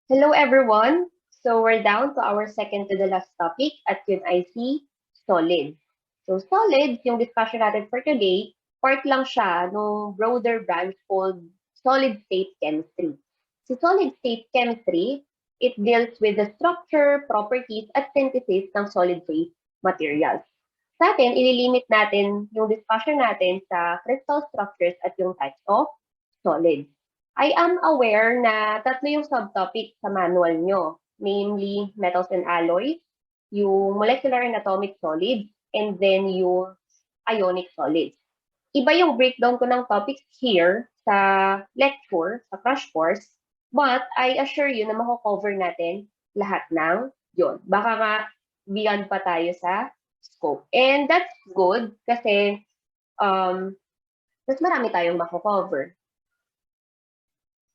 Hello, everyone. So we're down to our second to the last topic at QIC, solids. So solids, yung discussion natin for today, part lang siya nung broader branch called solid state chemistry. Si solid state chemistry, it deals with the structure, properties, at synthesis ng solid phase materials. Sa atin, ililimit natin yung discussion natin sa crystal structures at yung types of solids. I am aware na tatlo yung subtopic sa manual nyo, namely metals and alloys, yung molecular and atomic solids, and then yung ionic solids. Iba yung breakdown ko ng topics here sa lecture, sa crash course, but I assure you na mako-cover natin lahat ng yun. Baka nga beyond pa tayo sa scope. And that's good kasi mas marami tayong mako-cover.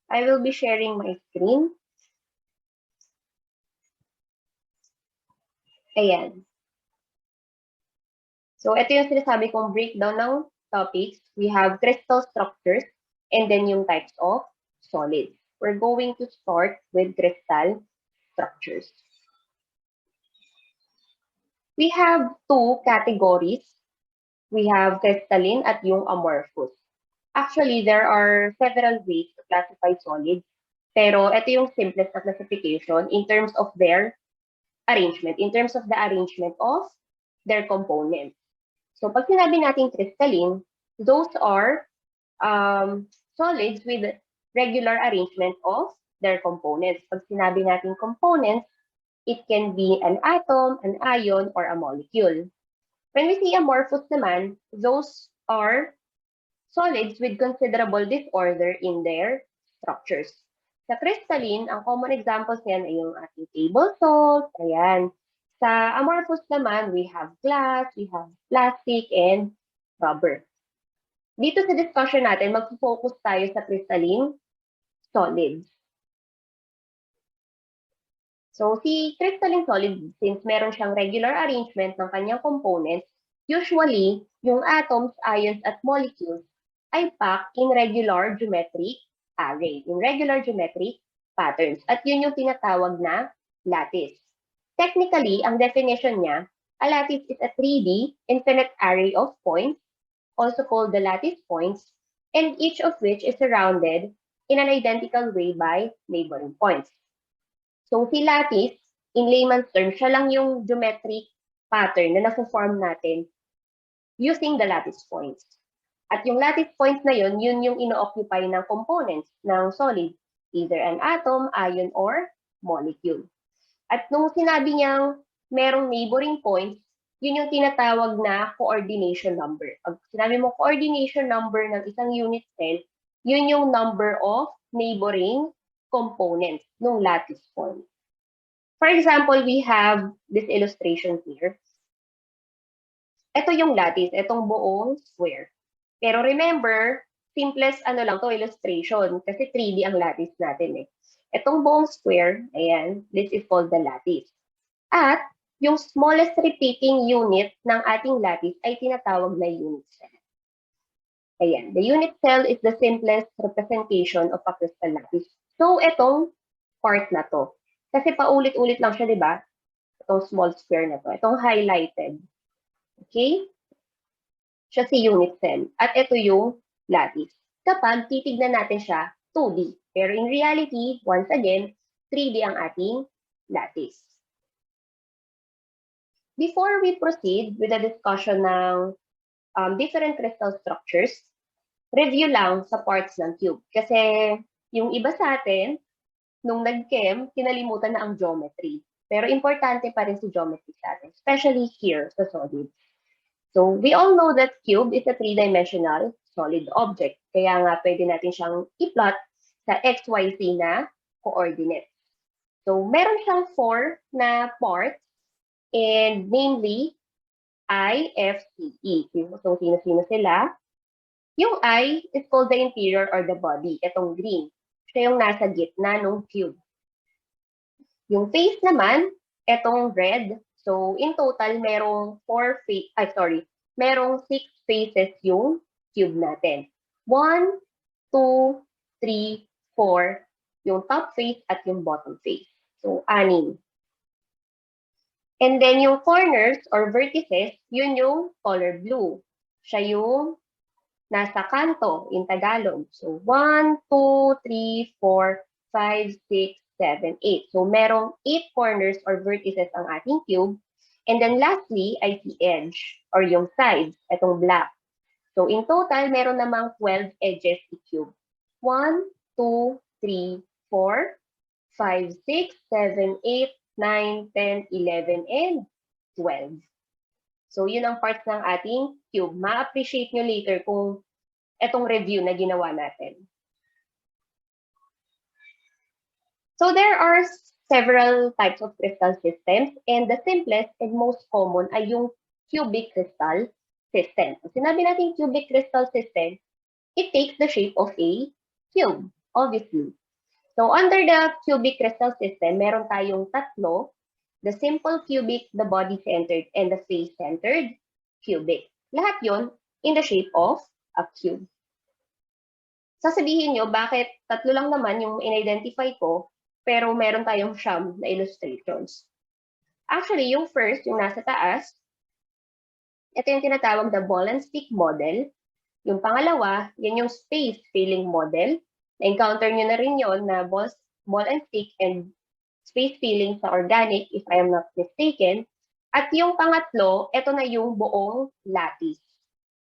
I will be sharing my screen. Ayan. So, ito yung sinasabi kong breakdown ng topics. We have crystal structures and then yung types of solids. We're going to start with crystal structures. We have two categories. We have crystalline at yung amorphous. Actually, there are several ways to classify solids, pero ito yung simplest na classification in terms of their arrangement, in terms of the arrangement of their components. So, pag sinabi natin crystalline, those are solids with regular arrangement of their components. Pag sinabi natin components, it can be an atom, an ion, or a molecule. When we see amorphous naman, those are solids with considerable disorder in their structures. Sa crystalline, ang common examples niyan ay yung ating table salt, ayan. Sa amorphous naman, we have glass, we have plastic, and rubber. Dito sa discussion natin, mag-focus tayo sa crystalline solids. So, si crystalline solid, since meron siyang regular arrangement ng kanyang components, usually, yung atoms, ions, at molecules ay packed in regular geometric array, in regular geometric patterns. At yun yung tinatawag na lattice. Technically, ang definition niya, a lattice is a 3D infinite array of points, also called the lattice points, and each of which is surrounded in an identical way by neighboring points. So, si lattice, in layman's terms, siya lang yung geometric pattern na nasa-form natin using the lattice points. At yung lattice points na yun yung ino-occupy ng components ng solid, either an atom, ion, or molecule. At nung sinabi niyang merong neighboring points, yun yung tinatawag na coordination number. Pag sinabi mo coordination number ng isang unit cell, yun yung number of neighboring components ng lattice point. For example, we have this illustration here. Ito yung lattice, itong buong square. Pero remember, simplest lang to illustration kasi 3D ang lattice natin eh. Itong buong square, ayan, this is called the lattice. At yung smallest repeating unit ng ating lattice ay tinatawag na unit cell. Ayan, the unit cell is the simplest representation of a crystal lattice. So, itong part na to. Kasi paulit-ulit lang siya, di ba? Itong small square na to. Itong highlighted. Okay? Siya si unit cell. At ito yung lattice. Kapag titignan natin siya, 2D. Pero in reality, once again, 3D ang ating lattice. Before we proceed with the discussion ng different crystal structures, review lang sa parts ng cube. Kasi yung iba sa atin, nung nag-chem, kinalimutan na ang geometry. Pero importante pa rin si geometry sa atin, especially here sa solids. So, we all know that cube is a three-dimensional solid object. Kaya nga, pwede natin siyang i-plot sa XYZ na coordinates. So, meron siyang 4 na parts, and namely, I, F, C, E. So, sino-sino sila? Yung I is called the interior or the body. Itong green. Siya yung nasa gitna ng cube. Yung face naman, itong red. So, in total, merong 6 faces yung cube natin. 1, 2, 3, 4, yung top face at yung bottom face. So, 6. And then yung corners or vertices, yun yung color blue. Siya yung nasa kanto in Tagalog. So, 1, 2, 3, 4, 5, 6, 7, 8. So, merong 8 corners or vertices ang ating cube. And then lastly, ay si edge or yung sides, itong black. So, in total, meron namang 12 edges si cube. 1, 2, 3, 4, 5, 6, 7, 8, 9, 10, 11, and 12. So, yun ang parts ng ating cube. Ma-appreciate nyo later kung etong review na ginawa natin. So, there are several types of crystal systems, and the simplest and most common ay yung cubic crystal system. So, sinabi natin cubic crystal system, it takes the shape of a cube, obviously. So, under the cubic crystal system, meron tayong tatlo: the simple cubic, the body-centered, and the face-centered cubic. Lahat yon in the shape of a cube. Sasabihin nyo, bakit tatlo lang naman yung in-identify ko, pero meron tayong siyam na illustrations? Actually, yung first, yung nasa taas, ito yung tinatawag na ball and stick model. Yung pangalawa, yan yung space filling model. Na-encounter nyo na rin yon na ball and stick and space filling sa organic, if I am not mistaken. At yung pangatlo, ito na yung buong lattice.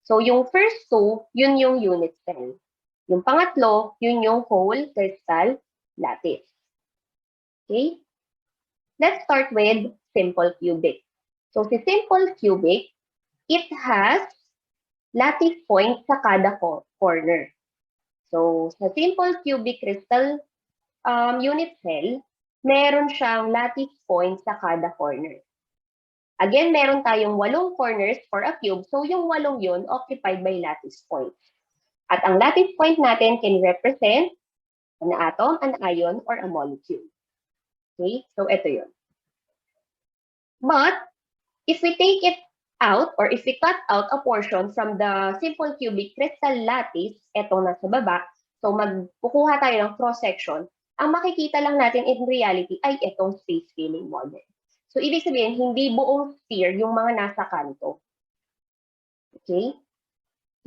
So yung first two, yun yung unit cell. Yung pangatlo, yun yung whole crystal lattice. Okay? Let's start with simple cubic. So si simple cubic, it has lattice points sa kada corner. So sa simple cubic crystal unit cell, meron siyang lattice points sa kada corner. Again, meron tayong 8 corners for a cube, so yung 8 yun occupied by lattice points. At ang lattice point natin can represent an atom, an ion, or a molecule. Okay, so ito yun. But, if we take it out, or if we cut out a portion from the simple cubic crystal lattice, ito na sa baba, so magkukuha tayo ng cross-section, ang makikita lang natin in reality ay itong space filling model. So, ibig sabihin, hindi buong sphere yung mga nasa kanto. Okay?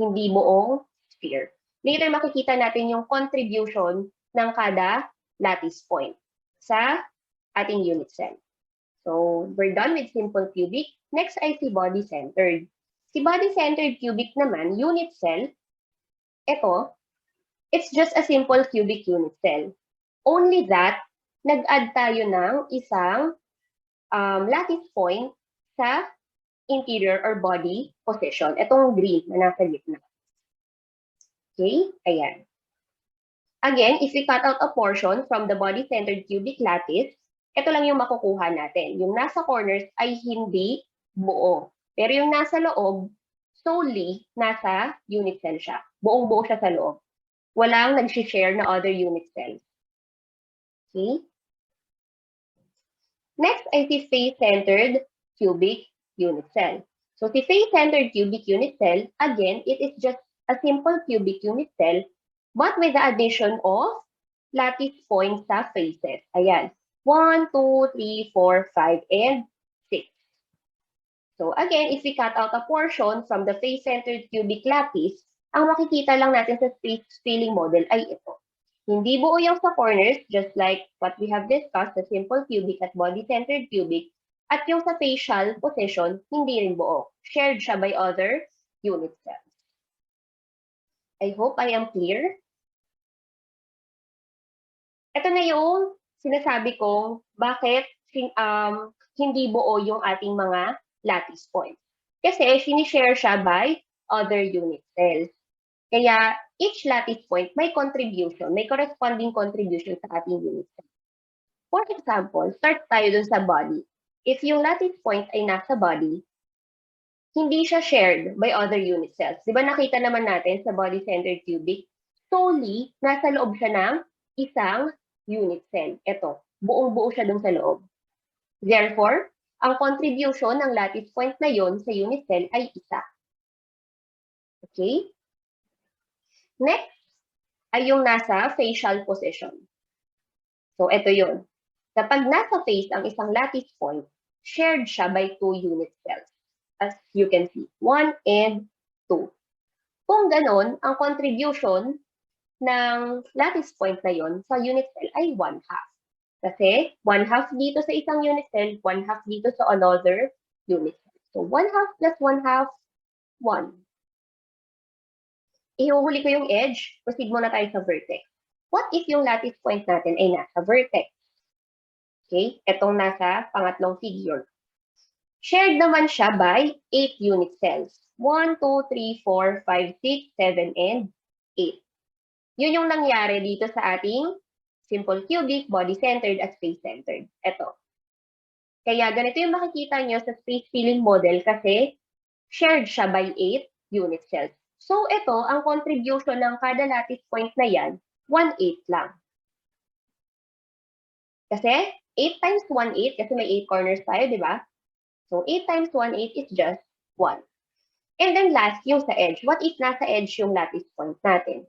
Hindi buong sphere. Later, makikita natin yung contribution ng kada lattice point sa ating unit cell. So, we're done with simple cubic. Next ay si body-centered. Si body-centered cubic naman, unit cell, ito, it's just a simple cubic unit cell. Only that, nag-add tayo ng isang lattice point sa interior or body position. Itong green na nasa gitna. Okay, ayan. Again, if we cut out a portion from the body-centered cubic lattice, ito lang yung makukuha natin. Yung nasa corners ay hindi buo. Pero yung nasa loob, solely nasa unit cell siya. Buong-buo siya sa loob. Walang nag-share na other unit cells. Okay? Next ay si face-centered cubic unit cell. So si face-centered cubic unit cell, again, it is just a simple cubic unit cell, but with the addition of lattice points sa faces. Ayan. 1, 2, 3, 4, 5, and 6. So again, if we cut out a portion from the face-centered cubic lattice, ang makikita lang natin sa space filling model ay ito. Hindi buo yung sa corners, just like what we have discussed, the simple cubic at body-centered cubic, at yung sa facial position, hindi rin buo. Shared siya by other unit cells. I hope I am clear. Ito na yung sinasabi kong bakit hindi buo yung ating mga lattice points. Kasi sinishare siya by other unit cells. Kaya each lattice point may contribution, may corresponding contribution sa ating unit cell. For example, start tayo dun sa body. If yung lattice point ay nasa body, hindi siya shared by other unit cells. Di ba nakita naman natin sa body-centered cubic, solely nasa loob siya ng isang unit cell. Ito, buong-buo siya dun sa loob. Therefore, ang contribution ng lattice point na yon sa unit cell ay isa. Okay? Next ay yung nasa facial position. So, ito yun. Kapag nasa face ang isang lattice point, shared siya by 2 unit cells. As you can see, 1 and 2. Kung ganon, ang contribution ng lattice point na yon sa unit cell ay 1/2. Kasi 1/2 dito sa isang unit cell, 1/2 dito sa another unit cell. So 1/2 plus 1/2, 1. Ihuhuli ko yung edge, proceed muna tayo sa vertex. What if yung lattice point natin ay nasa vertex? Okay, etong nasa pangatlong figure. Shared naman siya by 8 unit cells. 1, 2, 3, 4, 5, 6, 7, and 8. Yun yung nangyari dito sa ating simple cubic, body-centered, at space-centered. Ito. Kaya ganito yung makikita nyo sa space filling model kasi shared siya by 8 unit cells. So ito, ang contribution ng kada lattice point na yan, 1/8 lang. Kasi 8 times 1/8, kasi may 8 corners tayo, di ba? So 8 times 1/8 is just 1. And then last, yung sa edge. What if nasa edge yung lattice point natin?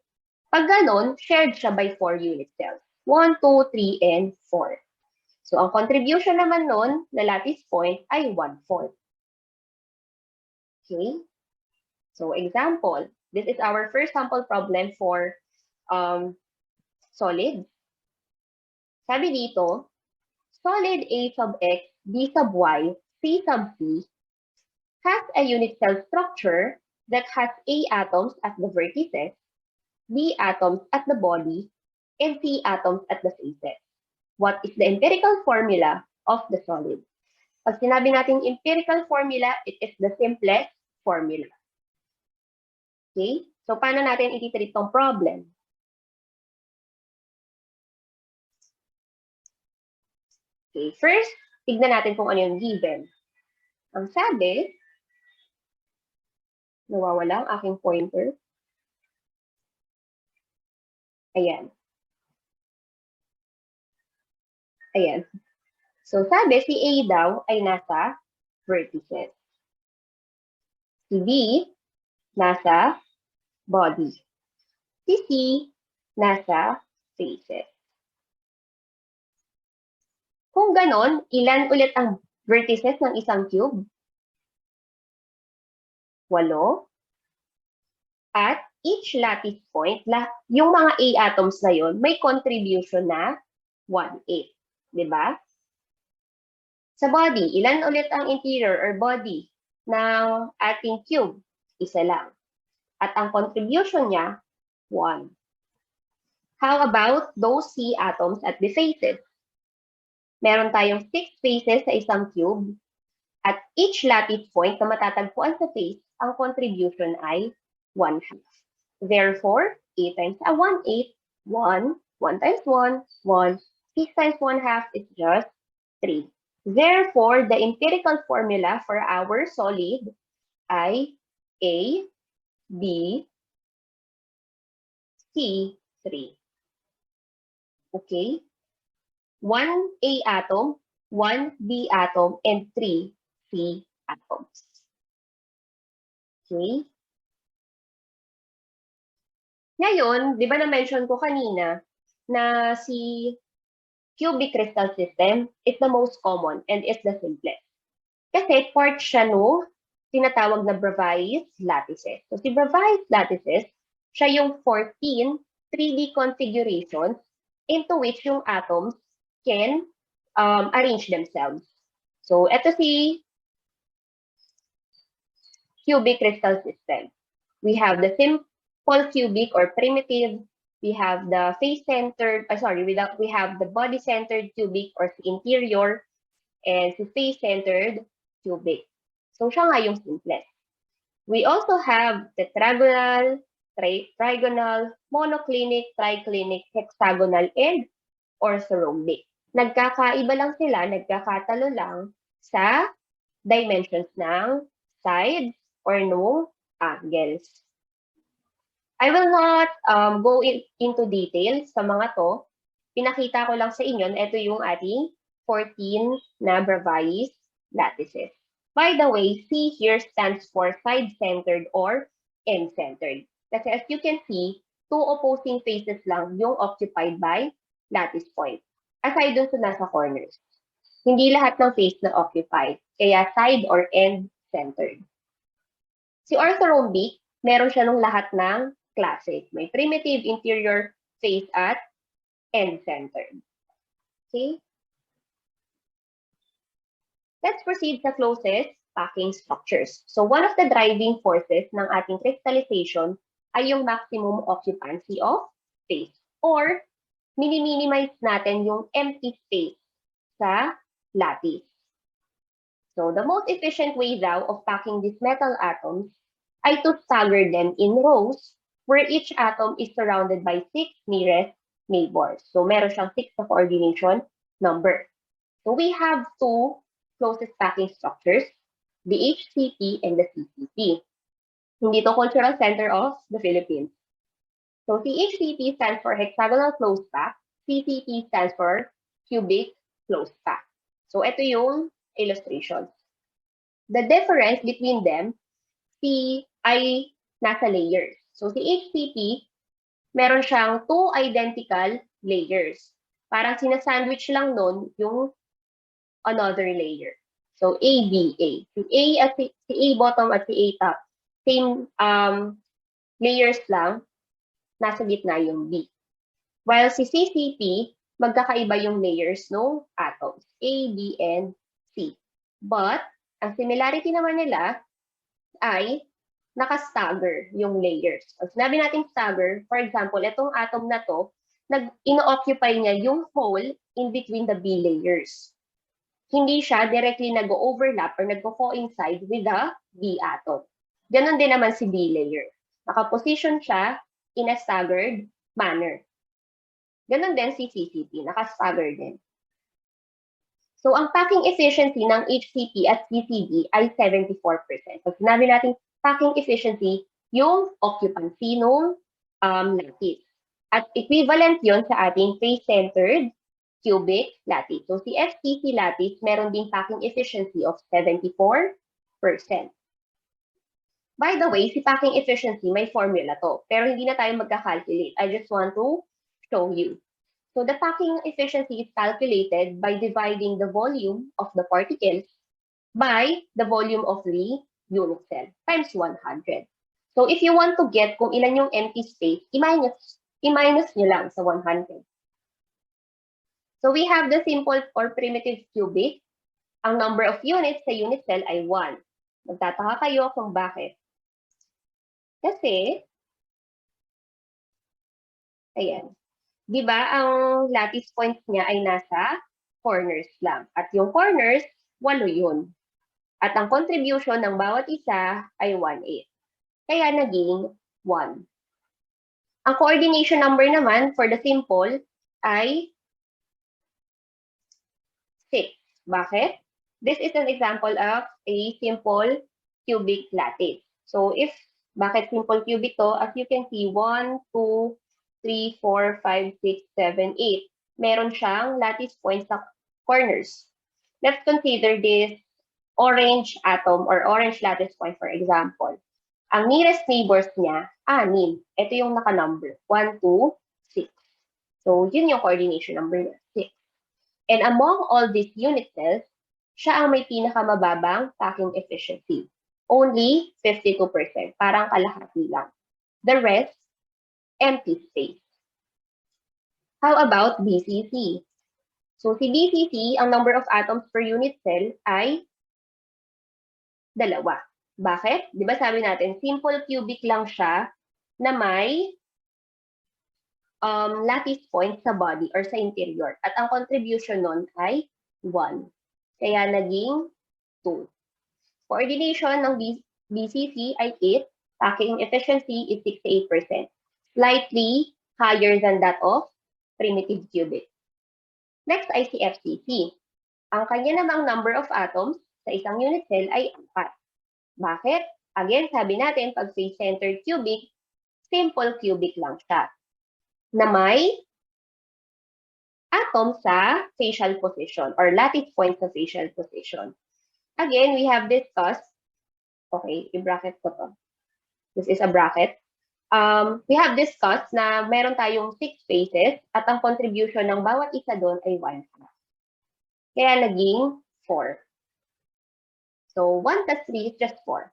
Pag ganon, shared siya by 4 unit cells. 1, 2, 3, and 4. So, ang contribution naman nun na lattice point ay 1/4. Okay? So, example. This is our first sample problem for solid. Sabi dito, solid A sub X, B sub Y, C sub C has a unit cell structure that has A atoms at the vertices, B atoms at the body, and C atoms at the faces. What is the empirical formula of the solid? Pag sinabi natin empirical formula, it is the simplest formula. Okay? So, paano natin ititreat tong problem? Okay, first, tignan natin kung ano yung given. Ang sabi, nawawala ang aking pointer. Ayan. Ayan. So, sabi, si A daw ay nasa vertices. Si B, nasa body. Si C, nasa faces. Kung ganon, ilan ulit ang vertices ng isang cube? 8. At each lattice point, yung mga A atoms na yon, may contribution na 1/8. Diba? Sa body, ilan ulit ang interior or body ng ating cube? Isa lang. At ang contribution niya, 1. How about those C atoms at the faces? Meron tayong 6 faces sa isang cube. At each lattice point na matatagpuan sa face, ang contribution ay 1/2. Therefore, 8 times 1/8, 1. 1 times 1, 1. 6 times 1/2 is just 3. Therefore, the empirical formula for our solid ay A, B, C, 3. Okay? 1 A atom, 1 B atom, and 3 C atoms. Okay? Ngayon, di ba na-mention ko kanina na si cubic crystal system is the most common and is the simplest. Kasi part siya no tinatawag na Bravais lattices. So si Bravais lattices, siya yung 14 3D configurations into which yung atoms can arrange themselves. So ito si cubic crystal system. We have the simple cubic or primitive. We have the face-centered, we have the body-centered cubic or interior, and the face-centered cubic. So, siya nga yung simplest. We also have tetragonal, trigonal, monoclinic, triclinic, hexagonal, and orthorhombic. Nagkakaiba lang sila, nagkakatalo lang sa dimensions ng sides or no angles. I will not go into details sa mga to. Pinakita ko lang sa inyo na ito yung ating 14 na Bravais lattices. By the way, C here stands for side-centered or end-centered. Kasi as you can see, 2 opposing faces lang yung occupied by lattice point. Aside dun sa nasa corners. Hindi lahat ng face na occupied, kaya side or end-centered. Si orthorhombic, meron siya nung lahat ng klase. May primitive interior face at end-centered. Okay? Let's proceed sa closest packing structures. So one of the driving forces ng ating crystallization ay yung maximum occupancy of space or mini-minimize natin yung empty space sa lattice. So the most efficient way daw of packing these metal atoms ay to stagger them in rows where each atom is surrounded by 6 nearest neighbors. So meron siyang 6 na coordination number. So we have two closest packing structures, the HCP and the CCP. Hindi to cultural center of the Philippines. So CHCP stands for hexagonal closed pack, CCP stands for cubic closed pack. So ito yung illustrations. The difference between them, C ay nasa layers. So si HCP, meron siyang 2 identical layers. Parang sinasandwich lang nun yung another layer. So A, B, A. Si A at si A bottom at si A top, same layers lang, nasa gitna yung B. While si CCP, magkakaiba yung layers ng atoms, A, B, and C. But, ang similarity naman nila ay naka-stagger yung layers. Pag sinabi natin stagger, for example, itong atom na to, ino-occupy niya yung hole in between the B layers. Hindi siya directly nag-overlap or nag-coincide with the B atom. Ganon din naman si B layer. Naka-position siya in a staggered manner. Ganon din si CCP, naka-stagger din. So, ang packing efficiency ng HCP at CCD ay 74%. Pag sinabi natin packing efficiency, yung occupancy ng lattice. At equivalent yon sa ating face-centered cubic lattice. So, si FCC lattice, meron ding packing efficiency of 74%. By the way, si packing efficiency, may formula to. Pero hindi na tayo magka-calculate. I just want to show you. So the packing efficiency is calculated by dividing the volume of the particles by the volume of the unit cell times 100. So if you want to get kung ilan yung empty space, i-minus nyo lang sa 100. So we have the simple or primitive cubic. Ang number of units sa unit cell ay 1. Magtataka kayo kung bakit. Kasi, ayan. Di ba, ang lattice points niya ay nasa corners lang. At yung corners, 8 yun. At ang contribution ng bawat isa ay 1/8. Kaya naging 1. Ang coordination number naman for the simple ay 6. Bakit? This is an example of a simple cubic lattice. So bakit simple cubic to? As you can see, 1, 2, 3, 4, 5, 6, 7, 8. Meron siyang lattice points sa corners. Let's consider this orange atom or orange lattice point, for example. Ang nearest neighbors niya, 6. Ito yung naka-number. 1, 2, 6. So, yun yung coordination number niya, 6. And among all these unit cells, siya ang may pinakamababang packing efficiency. Only 52%. Parang kalahati lang. The rest, empty space. How about BCC? So si BCC, ang number of atoms per unit cell ay 2. Bakit? Di ba sabi natin, simple cubic lang siya na may lattice point sa body or sa interior. At ang contribution nun ay 1. Kaya naging 2. Coordination ng BCC ay 8. Packing efficiency is 68%. Slightly higher than that of primitive cubic. Next ay si FCC. Ang kanya namang number of atoms sa isang unit cell ay 4. Bakit? Again, sabi natin, pag face-centered cubic, simple cubic lang siya. Na may atom sa facial position or lattice point sa facial position. Again, we have discussed, okay, i-bracket ko to. This is a bracket. We have discussed na meron tayong 6 phases at ang contribution ng bawat isa doon ay 1. Kaya naging 4. So, 1 plus 3 is just 4.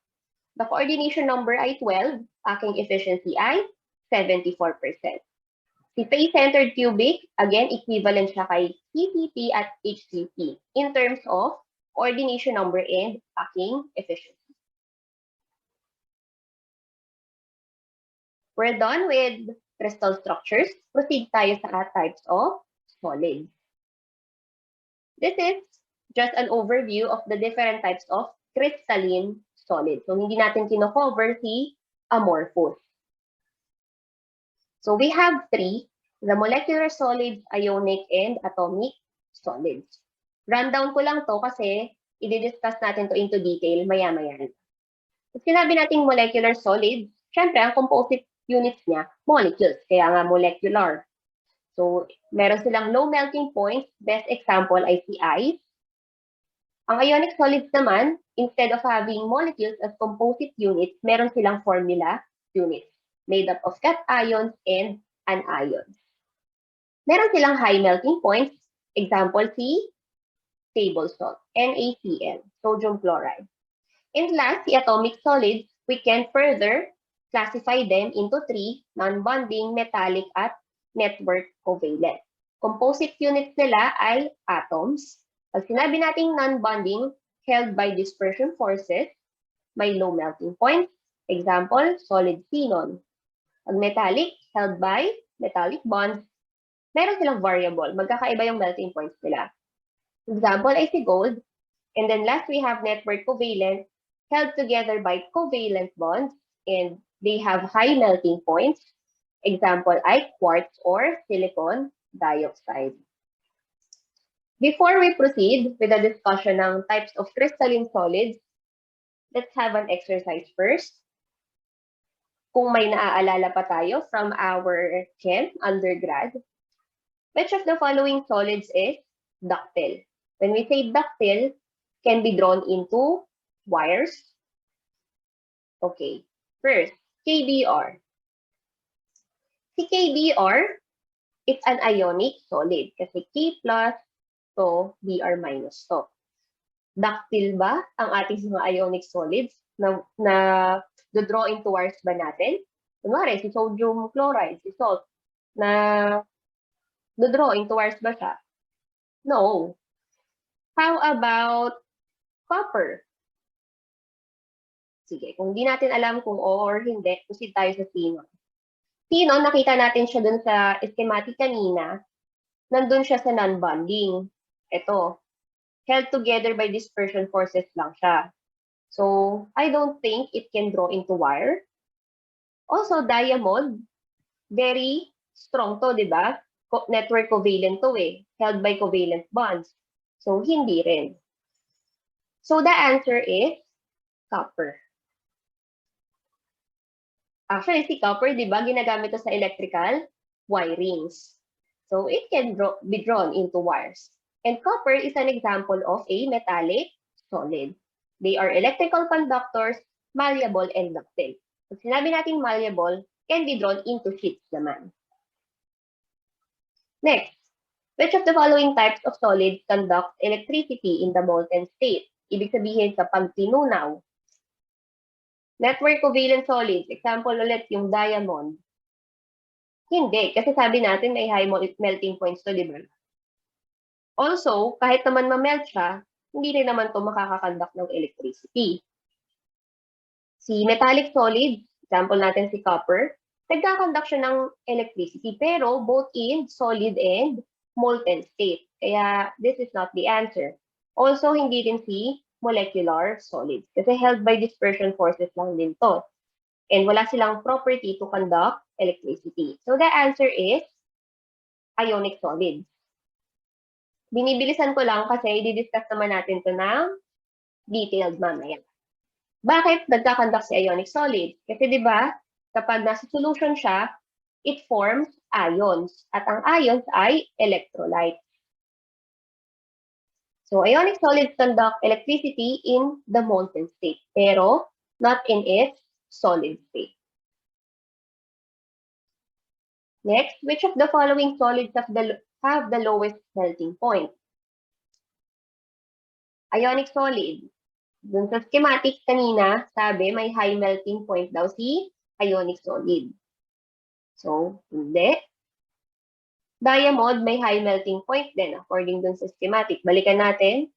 The coordination number ay 12, packing efficiency ay 74%. Si face-centered cubic, again, equivalent siya kay CCP at HCP in terms of coordination number and packing efficiency. We're done with crystal structures. Proceed tayo sa types of solids. This is just an overview of the different types of crystalline solids. So, hindi natin kino-cover si amorphous. So, we have 3, the molecular solids, ionic, and atomic solids. Rundown ko lang to kasi i-discuss natin to into detail maya-maya. If sinabi natin molecular solids, syempre, ang composite units niya, molecules, kaya nga molecular. So, meron silang low melting points. Best example ay si ice. Ang ionic solids naman, instead of having molecules as composite units, meron silang formula units made up of cations and anions. Meron silang high melting points. Example, si table salt, NaCl, sodium chloride. And last, the atomic solids, we can further classify them into 3, non-bonding, metallic, at network covalent. Composite units nila ay atoms. Pag sinabi nating non-bonding, held by dispersion forces, may low melting points. Example, solid xenon. Pag metallic, held by metallic bonds, meron silang variable. Magkakaiba yung melting points nila. Example ay si gold. And then last, we have network covalent, held together by covalent bonds, and they have high melting points. Example ay quartz or silicon dioxide. Before we proceed with the discussion ng types of crystalline solids, let's have an exercise first. Kung may naaalala pa tayo from our chem undergrad, which of the following solids is ductile? When we say ductile, can be drawn into wires. Okay, first, KBr. Si KBr, it's an ionic solid kasi K plus to Br minus to. Ductile ba ang ating mga ionic solids na draw into wires ba natin? Kunwari, si sodium chloride, si salt, na draw into wires ba siya? No. How about copper? Sige, kung di natin alam kung oo or hindi, proceed tayo sa xenon. Xenon, nakita natin siya dun sa schematic kanina, nandun siya sa non-bonding. Ito, held together by dispersion forces lang siya. So, I don't think it can draw into wire. Also, diamond, very strong to, di ba? Network covalent to eh, held by covalent bonds. So, hindi rin. So, the answer is copper. Actually, si copper, di ba, ginagamit to sa electrical wirings. So, it can be drawn into wires. And copper is an example of a metallic solid. They are electrical conductors, malleable, and ductile. Pag sinabi natin malleable, can be drawn into sheets naman. Next, which of the following types of solids conduct electricity in the molten state? Ibig sabihin sa pagtinunaw. Network covalent solids, example ulit yung diamond. Hindi, kasi sabi natin may high melting points to, di ba? Also, kahit naman ma-melt siya, hindi rin naman ito makakakonduct ng electricity. Si metallic solids, example natin si copper, nagkakonduct siya ng electricity, pero both in solid and molten state. Kaya this is not the answer. Also, hindi rin si molecular solids, kasi held by dispersion forces lang din to. And wala silang property to conduct electricity. So the answer is ionic solids. Binibilisan ko lang kasi i-discuss naman natin ito ng detailed mamaya. Bakit nagkakonduct si ionic solid? Kasi di ba, kapag nasa solution siya, it forms ions. At ang ions ay electrolytes. So, ionic solids conduct electricity in the molten state, pero not in its solid state. Next, which of the following solids have the lowest melting point? Ionic solid. Dun sa schematic kanina, sabi may high melting point daw si ionic solid. So, hindi. Diamond may high melting point din according dun sa schematic. Balikan natin.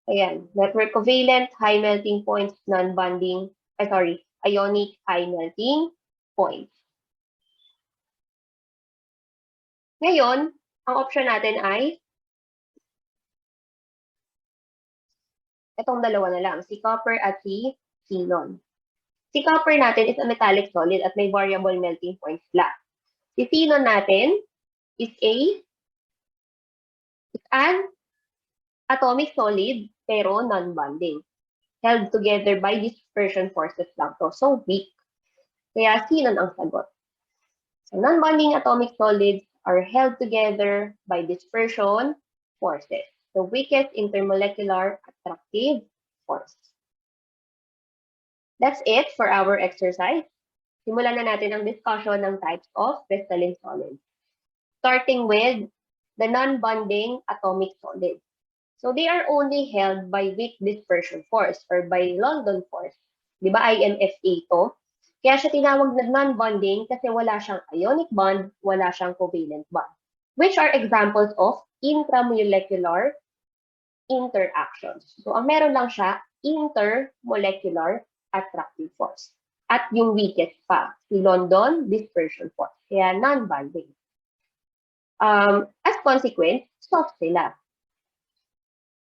Ayan, network covalent, high melting points, non-bonding, ionic high melting points. Ngayon, ang option natin ay itong dalawa na lang, si copper at si xenon. Si copper natin is a metallic solid at may variable melting point sila. Si xenon natin is an atomic solid pero non-bonding. Held together by dispersion forces lang to. So weak. Kaya xenon ang sagot. So non-bonding atomic solids are held together by dispersion forces. The weakest intermolecular attractive force. That's it for our exercise. Simulan na natin ang discussion ng types of crystalline solids. Starting with the non-bonding atomic solids. So they are only held by weak dispersion force or by London force. Di ba IMFA to? Kaya siya tinawag na non-bonding kasi wala siyang ionic bond, wala siyang covalent bond. Which are examples of intramolecular interactions. So ang meron lang siya, intermolecular attractive force. At yung weakest pa, si London dispersion force. Kaya non-bonding. As consequence, soft sila.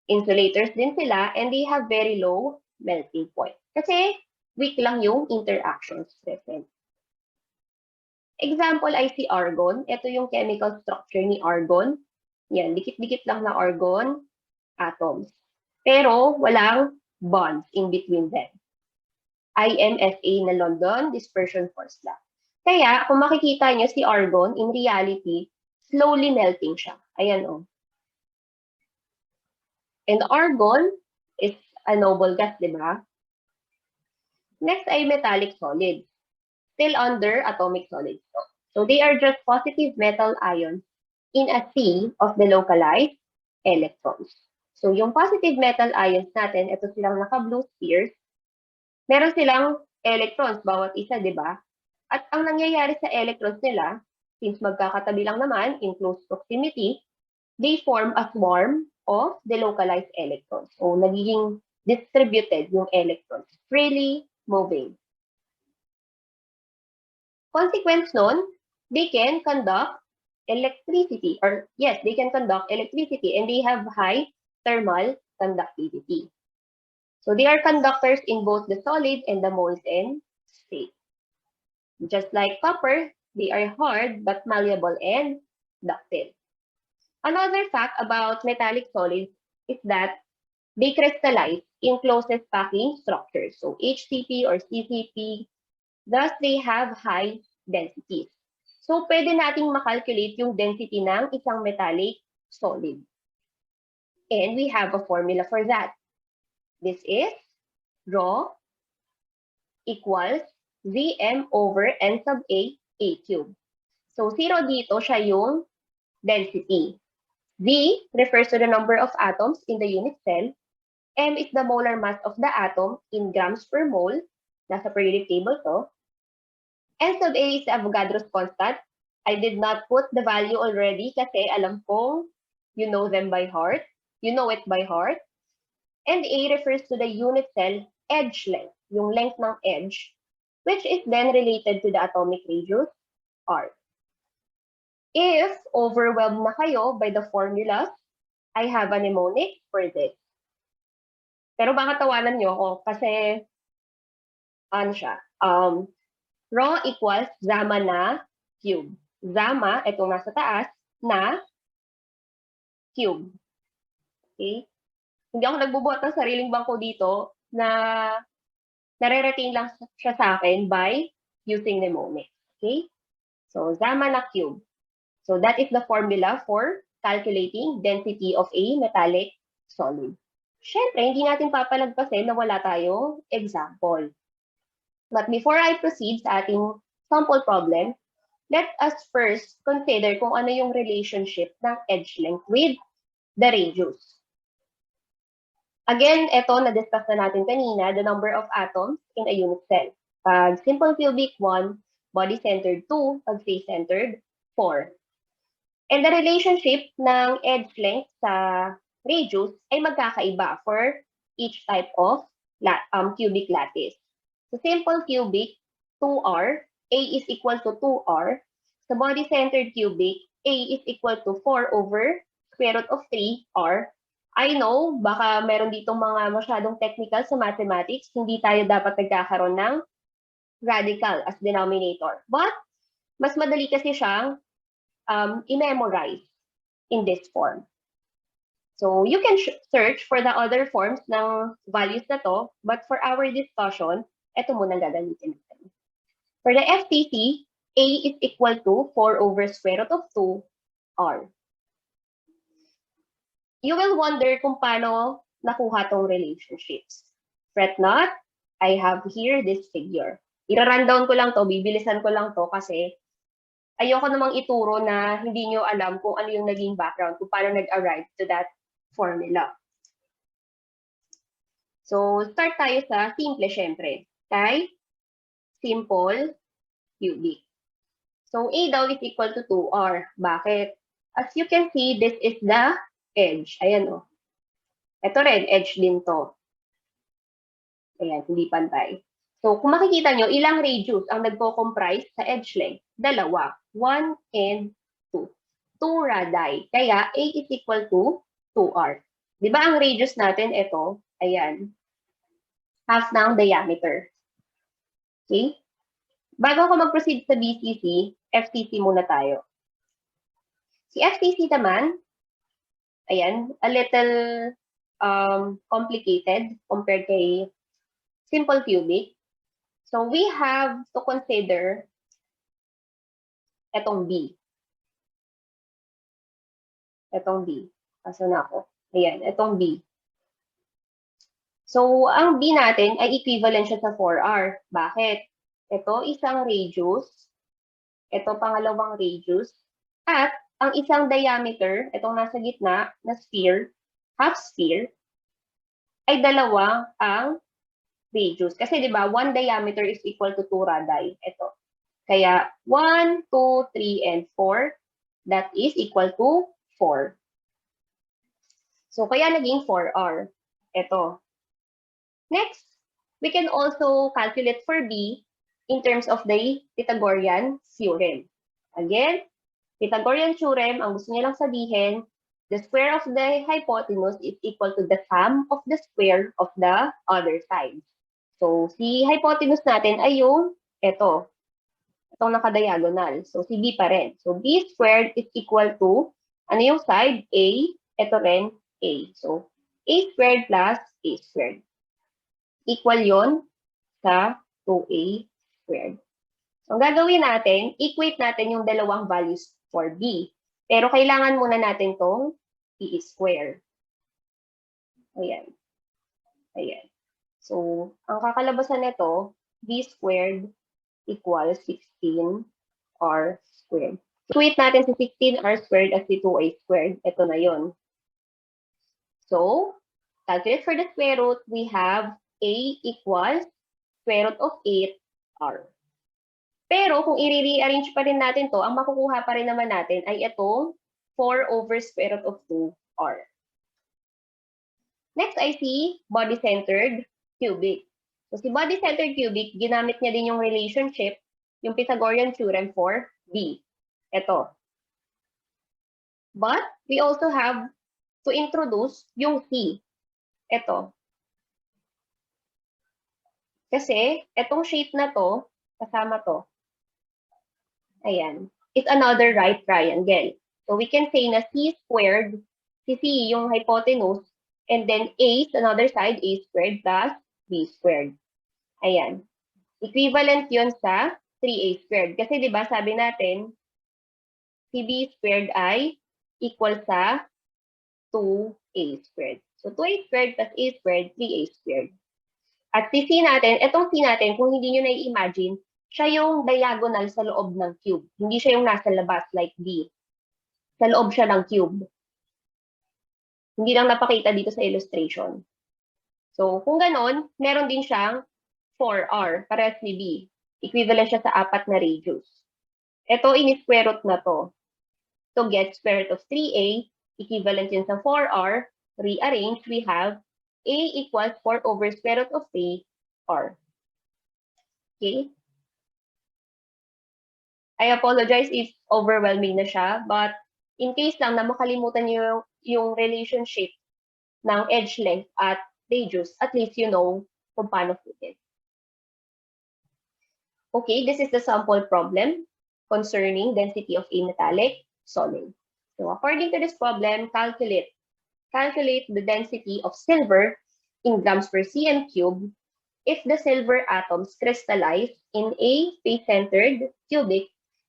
Insulators din sila and they have very low melting point. Kasi weak lang yung interactions present. Example ay si argon. Ito yung chemical structure ni argon. Yan, dikit-dikit lang na argon atoms. Pero walang bonds in between them. IMFA na London dispersion force lang. Kaya kung makikita nyo si argon, in reality, slowly melting siya. Ayan o. And argon is a noble gas, di ba? Next ay metallic solids. Still under atomic solids. So they are just positive metal ions in a sea of the localized electrons. So yung positive metal ions natin, ito silang naka-blue spheres. Meron silang electrons, bawat isa, di ba? At ang nangyayari sa electrons nila, since magkakatabi lang naman in close proximity, they form a swarm of the localized electrons. So nagiging distributed yung electrons, freely moving. Consequence nun, they can conduct electricity, they can conduct electricity and they have high thermal conductivity. So they are conductors in both the solid and the molten state. Just like copper, they are hard but malleable and ductile. Another fact about metallic solids is that they crystallize in closest packing structures. So HCP or CCP, thus they have high densities. So pwede nating makalculate yung density ng isang metallic solid. And we have a formula for that. This is rho equals Vm over n sub a cubed. So 0 dito siya yung density. V refers to the number of atoms in the unit cell. M is the molar mass of the atom in grams per mole. Nasa periodic table to. N sub a is the Avogadro's constant. I did not put the value already kasi alam kong you know them by heart. You know it by heart. And A refers to the unit cell edge length, yung length ng edge, which is then related to the atomic radius, R. If overwhelmed na kayo by the formulas, I have a mnemonic for this. Pero baka tawanan nyo ako kasi, ano siya, rho equals gamma na cube. Gamma, itong nasa taas, na cube. Okay? Hindi ako nagbubuhat ng sariling bangko dito na nare-retain lang siya sa akin by using mnemonics. Okay? So, gamma na cube. So, that is the formula for calculating density of a metallic solid. Siyempre, hindi natin papalagpasin na wala tayong example. But before I proceed sa ating sample problem, let us first consider kung ano yung relationship ng edge length with the radius. Again, ito na-discuss na natin kanina, the number of atoms in a unit cell. Pag simple cubic, 1, body-centered, 2, pag face-centered, 4. And the relationship ng edge length sa radius ay magkakaiba for each type of cubic lattice. So simple cubic, 2R, A is equal to 2R. Sa body-centered cubic, A is equal to 4 over square root of 3R. I know, baka meron ditong mga masyadong technical sa mathematics, hindi tayo dapat nagkakaroon ng radical as denominator. But, mas madali kasi siyang i-memorize in this form. So, you can search for the other forms ng values na to, but for our discussion, ito muna gagamitin natin. For the FTC, A is equal to 4 over square root of 2R. You will wonder kung paano nakuha tong relationships. Fret not, I have here this figure. I-rundown ko lang to, bibilisan ko lang to kasi ayoko namang ituro na hindi nyo alam kung ano yung naging background, kung paano nag-arrive to that formula. So, start tayo sa simple syempre. Kay simple cubic. So, A daw is equal to 2R. Bakit? As you can see, this is the edge. Ayan o. Ito rin, edge din to. Ayan, hindi pantay. So, kung makikita nyo, ilang radius ang nagko-comprise sa edge length? Dalawa. 1 and 2. 2 radii. Kaya, A is equal to 2R. Di ba ang radius natin, ito, ayan, half ng diameter. Okay? Bago ako mag-proceed sa BCC, FTC muna tayo. Si FTC naman, ayan, a little complicated compared kay simple cubic. So we have to consider etong B. Etong B. Kaso na ako. Ayan, etong B. So, ang B natin ay equivalent siya sa 4R. Bakit? Ito, isang radius. Ito, pangalawang radius. At, ang isang diameter, itong nasa gitna, na sphere, half sphere, ay dalawa ang radius. Kasi, di ba, 1 diameter is equal to 2 radii. Ito. Kaya, 1, 2, 3, and 4, that is equal to 4. So, kaya naging 4R. Ito. Next, we can also calculate for B in terms of the Pythagorean theorem. Again, Pythagorean theorem, ang gusto niya lang sabihin, the square of the hypotenuse is equal to the sum of the square of the other side. So, si hypotenuse natin ay yung ito. Itong naka-diagonal. So, si B pa rin. So, B squared is equal to, ano yung side? A. Ito rin, A. So, A squared plus A squared. Equal yon sa 2A squared. So, ang gagawin natin, equate natin yung dalawang values for B. Pero kailangan muna natin tong E square. Ayan. Ayan. So, ang kakalabasan nito, B squared equals 16R squared. Equate natin si 16R squared as si 2A squared. Ito na yon. So, calculate for the square root, we have A equals square root of 8R. Pero kung i-rearrange pa rin natin to, ang makukuha pa rin naman natin ay itong 4 over square root of 2R. Next I see body-centered cubic. So si body-centered cubic, ginamit niya din yung relationship, yung Pythagorean theorem for B. Ito. But we also have to introduce yung C. Ito. Kasi itong shape na to, kasama to. Ayan. It's another right triangle. So we can say na C squared, si C yung hypotenuse, and then A is another side, A squared plus B squared. Ayan. Equivalent yun sa 3A squared. Kasi di ba sabi natin, si B squared ay equal sa 2A squared. So 2A squared plus A squared, 3A squared. At si C natin, itong C natin, kung hindi nyo na-imagine, siya yung diagonal sa loob ng cube. Hindi siya yung nasa labas like D. Sa loob siya ng cube. Hindi lang napakita dito sa illustration. So, kung ganon, meron din siyang 4R, parehas ni B. Equivalent siya sa 4 na radius. Ito, in-square root na to. To get square root of 3A, equivalent yun sa 4R, rearrange, we have A equals 4 over square root of 3R. Okay? I apologize if overwhelming na siya, but in case lang na makalimutan niyo yung relationship ng edge length at radius, at least you know kung paano putin. Okay, this is the sample problem concerning density of a metallic solid. So according to this problem, calculate the density of silver in grams per cm cube if the silver atoms crystallize in a face-centered cubic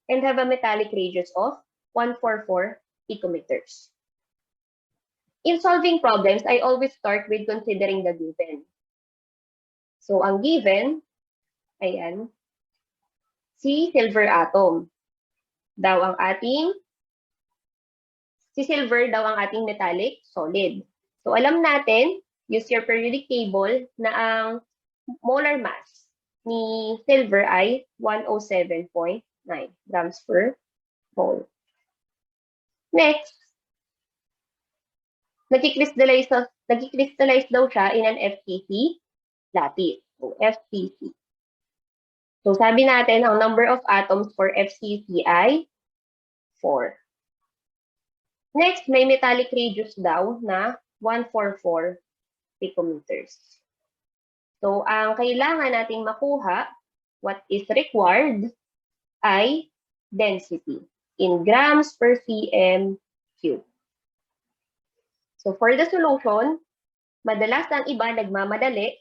and have a metallic radius of 144 picometers. In solving problems, I always start with considering the given. So, ang given, ayan, si silver atom. Si silver daw ang ating metallic solid. So, alam natin, use your periodic table, na ang molar mass ni silver ay 107.9 grams per mole. Next, nag-crystallize daw siya in an FCC lattice. So, FCC. So, sabi natin, ang number of atoms for FCC ay 4. Next, may metallic radius daw na 144 picometers. So, ang kailangan nating makuha, what is required, ay density in grams per cm cube. So, for the solution, madalas ang iba nagmamadali.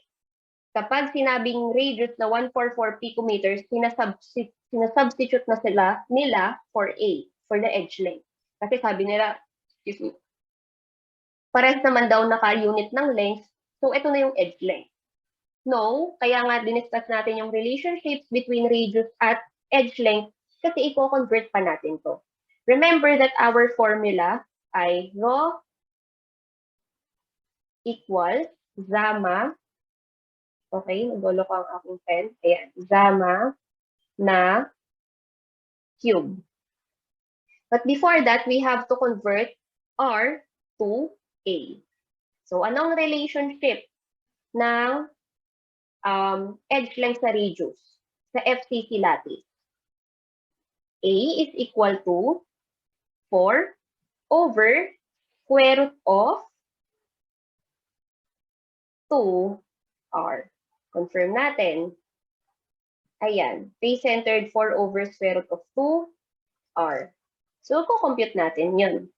Kapag sinabing radius na 144 picometers, sinasubstitute na nila for A, for the edge length. Kasi sabi nila, pares naman daw naka-unit ng length, so ito na yung edge length. No, kaya nga diniscuss natin yung relationships between radius at edge length kasi i-convert pa natin to. Remember that our formula ay rho equals gamma. Okay, nagulo ko ang aking pen. Ayan, gamma na cube. But before that, we have to convert R to A. So, anong relationship ng edge length sa radius sa FCC lattice? A is equal to 4 over square root of 2R. Confirm natin. Ayan, face-centered 4 over square root of 2R. So, compute natin yun.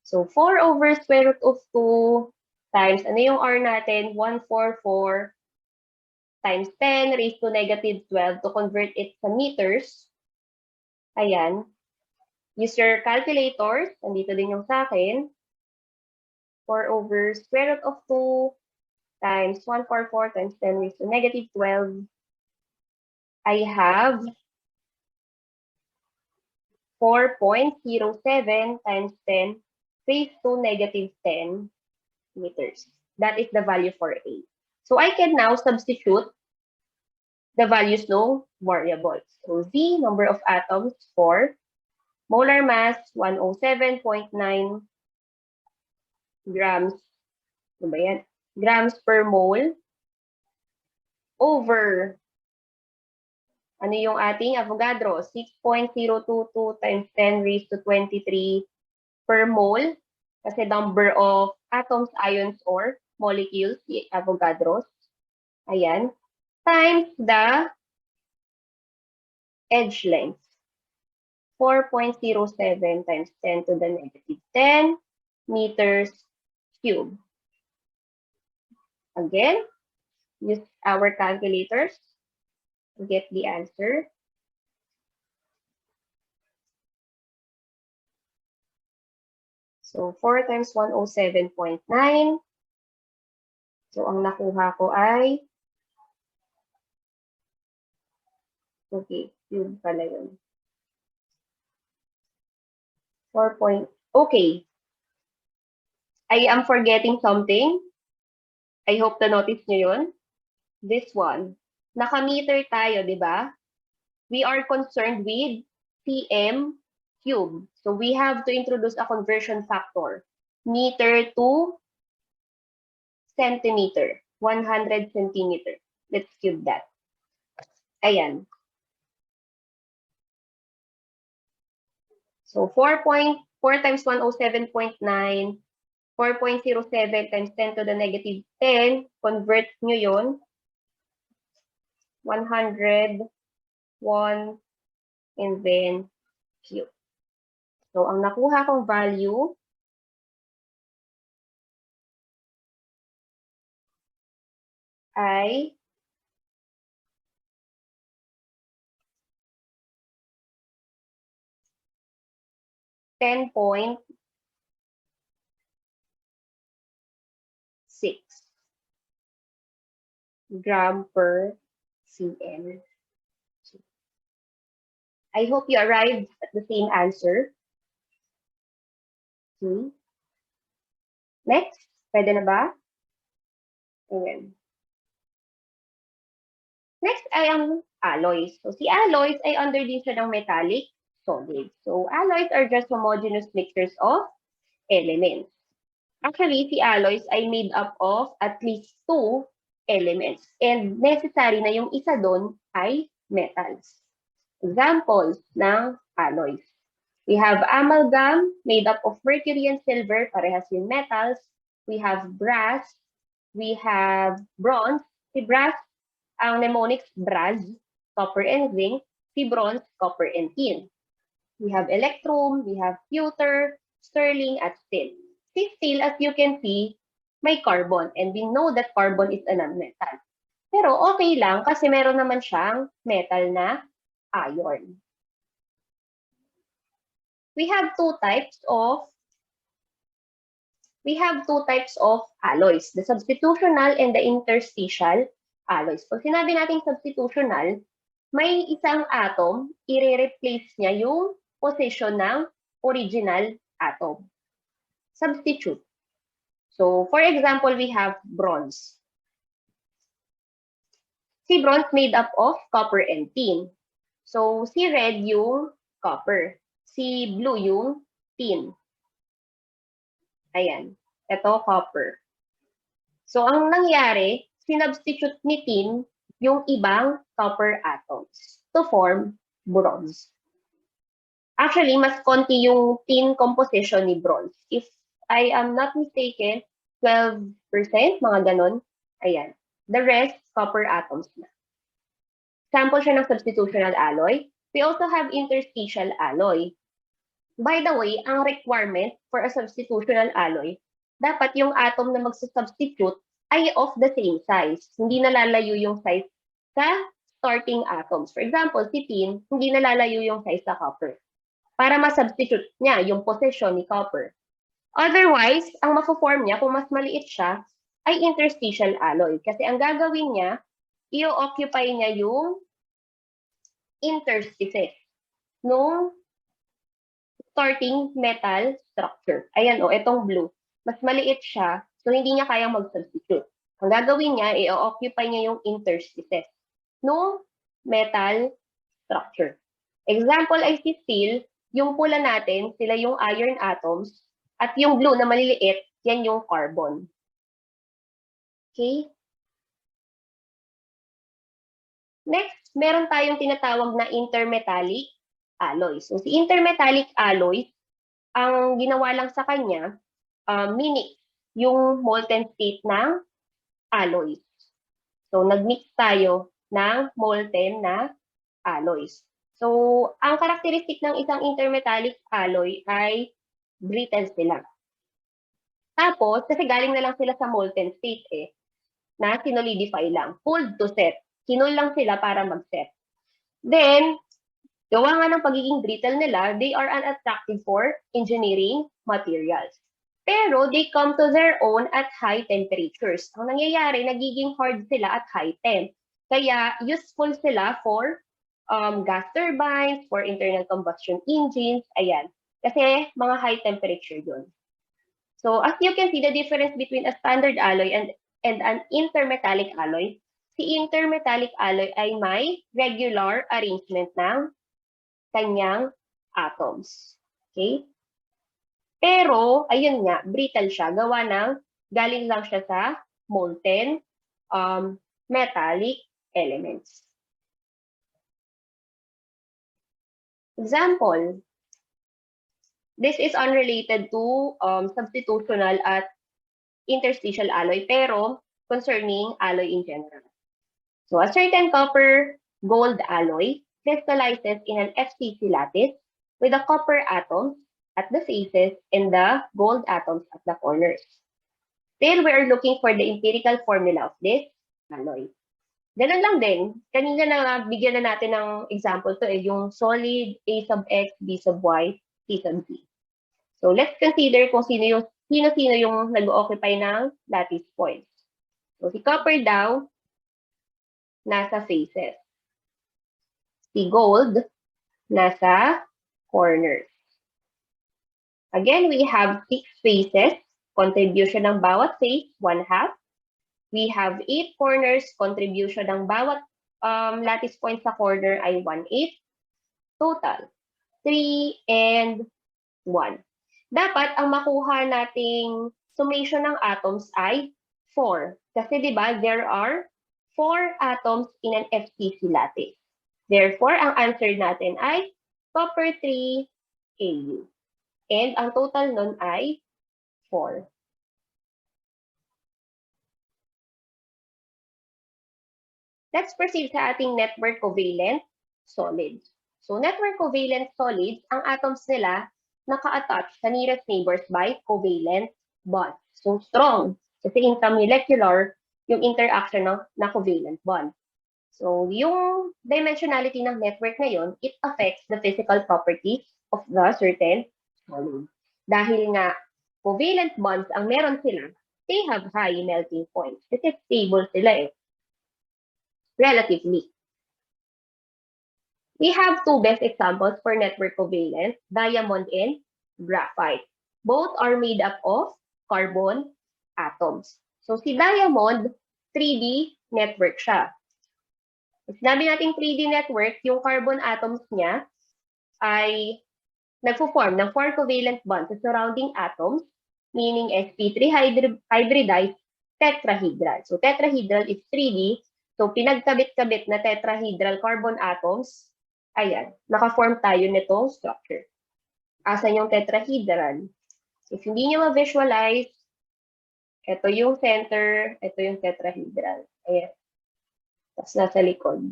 So, 4 over square root of 2 times, ano yung R natin? 144 times 10 raised to negative 12 to convert it sa meters. Ayan. Use your calculators. Nandito din yung sa akin. 4 over square root of 2 times 144 times 10 raised to negative 12. I have 4.07 times 10 raised to negative 10 meters. That is the value for A. So I can now substitute the values ng variables. So Z, number of atoms, 4. Molar mass, 107.9 grams. Ano ba yan? Grams per mole over, ano yung ating Avogadro? 6.022 times 10 raised to 23 per mole. Kasi number of atoms, ions, or molecules, the Avogadros. Ayan. Times the edge length. 4.07 times 10 to the negative 10 meters cube. Again, use our calculators to get the answer. So, 4 times 107.9. So, ang nakuha ko ay Okay, yun pala yun. 4 point. Okay. I am forgetting something. I hope na notice nyo yun. This one. Naka-meter tayo, di ba? We are concerned with cm cube. So we have to introduce a conversion factor. Meter to centimeter. 100 centimeter. Let's cube that. Ayan. So 4.4 times 107.9, 4.07 times 10 to the negative 10, convert nyo yun. 100, 1, and then cube. So ang nakuha kong value ay 10.6 gram per cm. I hope you arrived at the same answer. Next, pwede na ba? Ayan. Next ay ang alloys. So si alloys ay under din siya ng metallic solid. So alloys are just homogeneous mixtures of elements. Actually, si alloys ay made up of at least 2 elements. And necessary na yung isa doon ay metals. Examples ng alloys. We have amalgam made up of mercury and silver, parehas yung metals. We have brass. We have bronze. Si brass, ang mnemonics brass, copper and zinc. Si bronze, copper and tin. We have electrum, we have pewter, sterling, at steel. Si steel, as you can see, may carbon. And we know that carbon is a non-metal. Pero okay lang kasi meron naman siyang metal na iron. We have two types of alloys, the substitutional and the interstitial alloys. Pag sinabi natin substitutional, may isang atom, i-replace niya yung position ng original atom. Substitute. So, for example, we have bronze. Si bronze made up of copper and tin. So, si red yung copper. Si blue yung tin. Ayan. Ito, copper. So, ang nangyari, sinubstitute ni tin yung ibang copper atoms to form bronze. Actually, mas konti yung tin composition ni bronze. If I am not mistaken, 12%, mga ganon. Ayan. The rest, copper atoms na. Sample siya ng substitutional alloy. We also have interstitial alloy. By the way, ang requirement for a substitutional alloy, dapat yung atom na magsusubstitute ay of the same size. Hindi nalalayo yung size sa starting atoms. For example, si tin, hindi nalalayo yung size sa copper. Para ma-substitute niya yung position ni copper. Otherwise, ang mako-form niya, kung mas maliit siya, ay interstitial alloy. Kasi ang gagawin niya, i-occupy niya yung interstices nung starting metal structure. Ayan o, itong blue. Mas maliit siya, so hindi niya kayang mag-substitute. Ang gagawin niya, i-occupy niya yung interstices nung metal structure. Example ay si steel, yung pula natin, sila yung iron atoms, at yung blue na maliliit, yan yung carbon. Okay? Next, meron tayong tinatawag na intermetallic alloys. So, si intermetallic alloys, ang ginawa lang sa kanya, mimic yung molten state ng alloys. So, nag-mix tayo ng molten na alloys. So, ang karakteristik ng isang intermetallic alloy ay brittle sila. Tapos, kasi galing na lang sila sa molten state na sinolidify lang. Cooled to set. Kinul lang sila para mag-set. Then, gawa nga ng pagiging brittle nila, they are unattractive for engineering materials. Pero they come to their own at high temperatures. Ang nangyayari, nagiging hard sila at high temp. Kaya useful sila for gas turbines, for internal combustion engines, ayan. Kasi mga high temperature yun. So as you can see, the difference between a standard alloy and an intermetallic alloy, si intermetallic alloy ay may regular arrangement ng kanyang atoms. Okay? Pero, ayun nga, brittle siya. Gawa ng, galing lang siya sa molten metallic elements. Example, this is unrelated to substitutional at interstitial alloy, pero concerning alloy in general. So, a certain copper-gold alloy crystallizes in an FCC lattice with the copper atoms at the faces and the gold atoms at the corners. Still, we are looking for the empirical formula of this alloy. Ganun lang din. Kanina na bigyan na natin ng example to yung solid A sub X, B sub Y, C sub Z. So let's consider kung sino yung nag-occupy ng lattice points. So si copper daw, nasa faces. Si gold, nasa corners. Again, we have 6 faces. Contribution ng bawat face, 1/2. We have 8 corners. Contribution ng bawat lattice point sa corner ay 1/8. Total, 3 and 1. Dapat ang makuha nating summation ng atoms ay 4. Kasi di ba there are 4 atoms in an FCC lattice. Therefore, ang answer natin ay copper 3 Au. And ang total nun ay 4. Let's proceed sa ating network covalent solids. So, network covalent solids, ang atoms nila naka-attach sa nearest neighbors by covalent bond. So, strong. Kasi intramolecular yung interaction na covalent bond. So, yung dimensionality ng network na yun, it affects the physical properties of the certain solid. Dahil nga, covalent bonds ang meron sila, they have high melting points. Kasi stable sila relatively. We have 2 best examples for network covalent, diamond and graphite. Both are made up of carbon atoms. So si diamond, 3D network siya. Sinabi natin 3D network, yung carbon atoms niya ay nagpo-form ng 4 covalent bonds sa surrounding atoms, meaning sp3 hybridized tetrahedral. So tetrahedral is 3D. So, pinagkabit-kabit na tetrahedral carbon atoms, ayan, naka-form tayo nitong structure. Asan yung tetrahedral? If hindi nyo ma-visualize, ito yung center, ito yung tetrahedral. Ayan. Tapos nasa likod.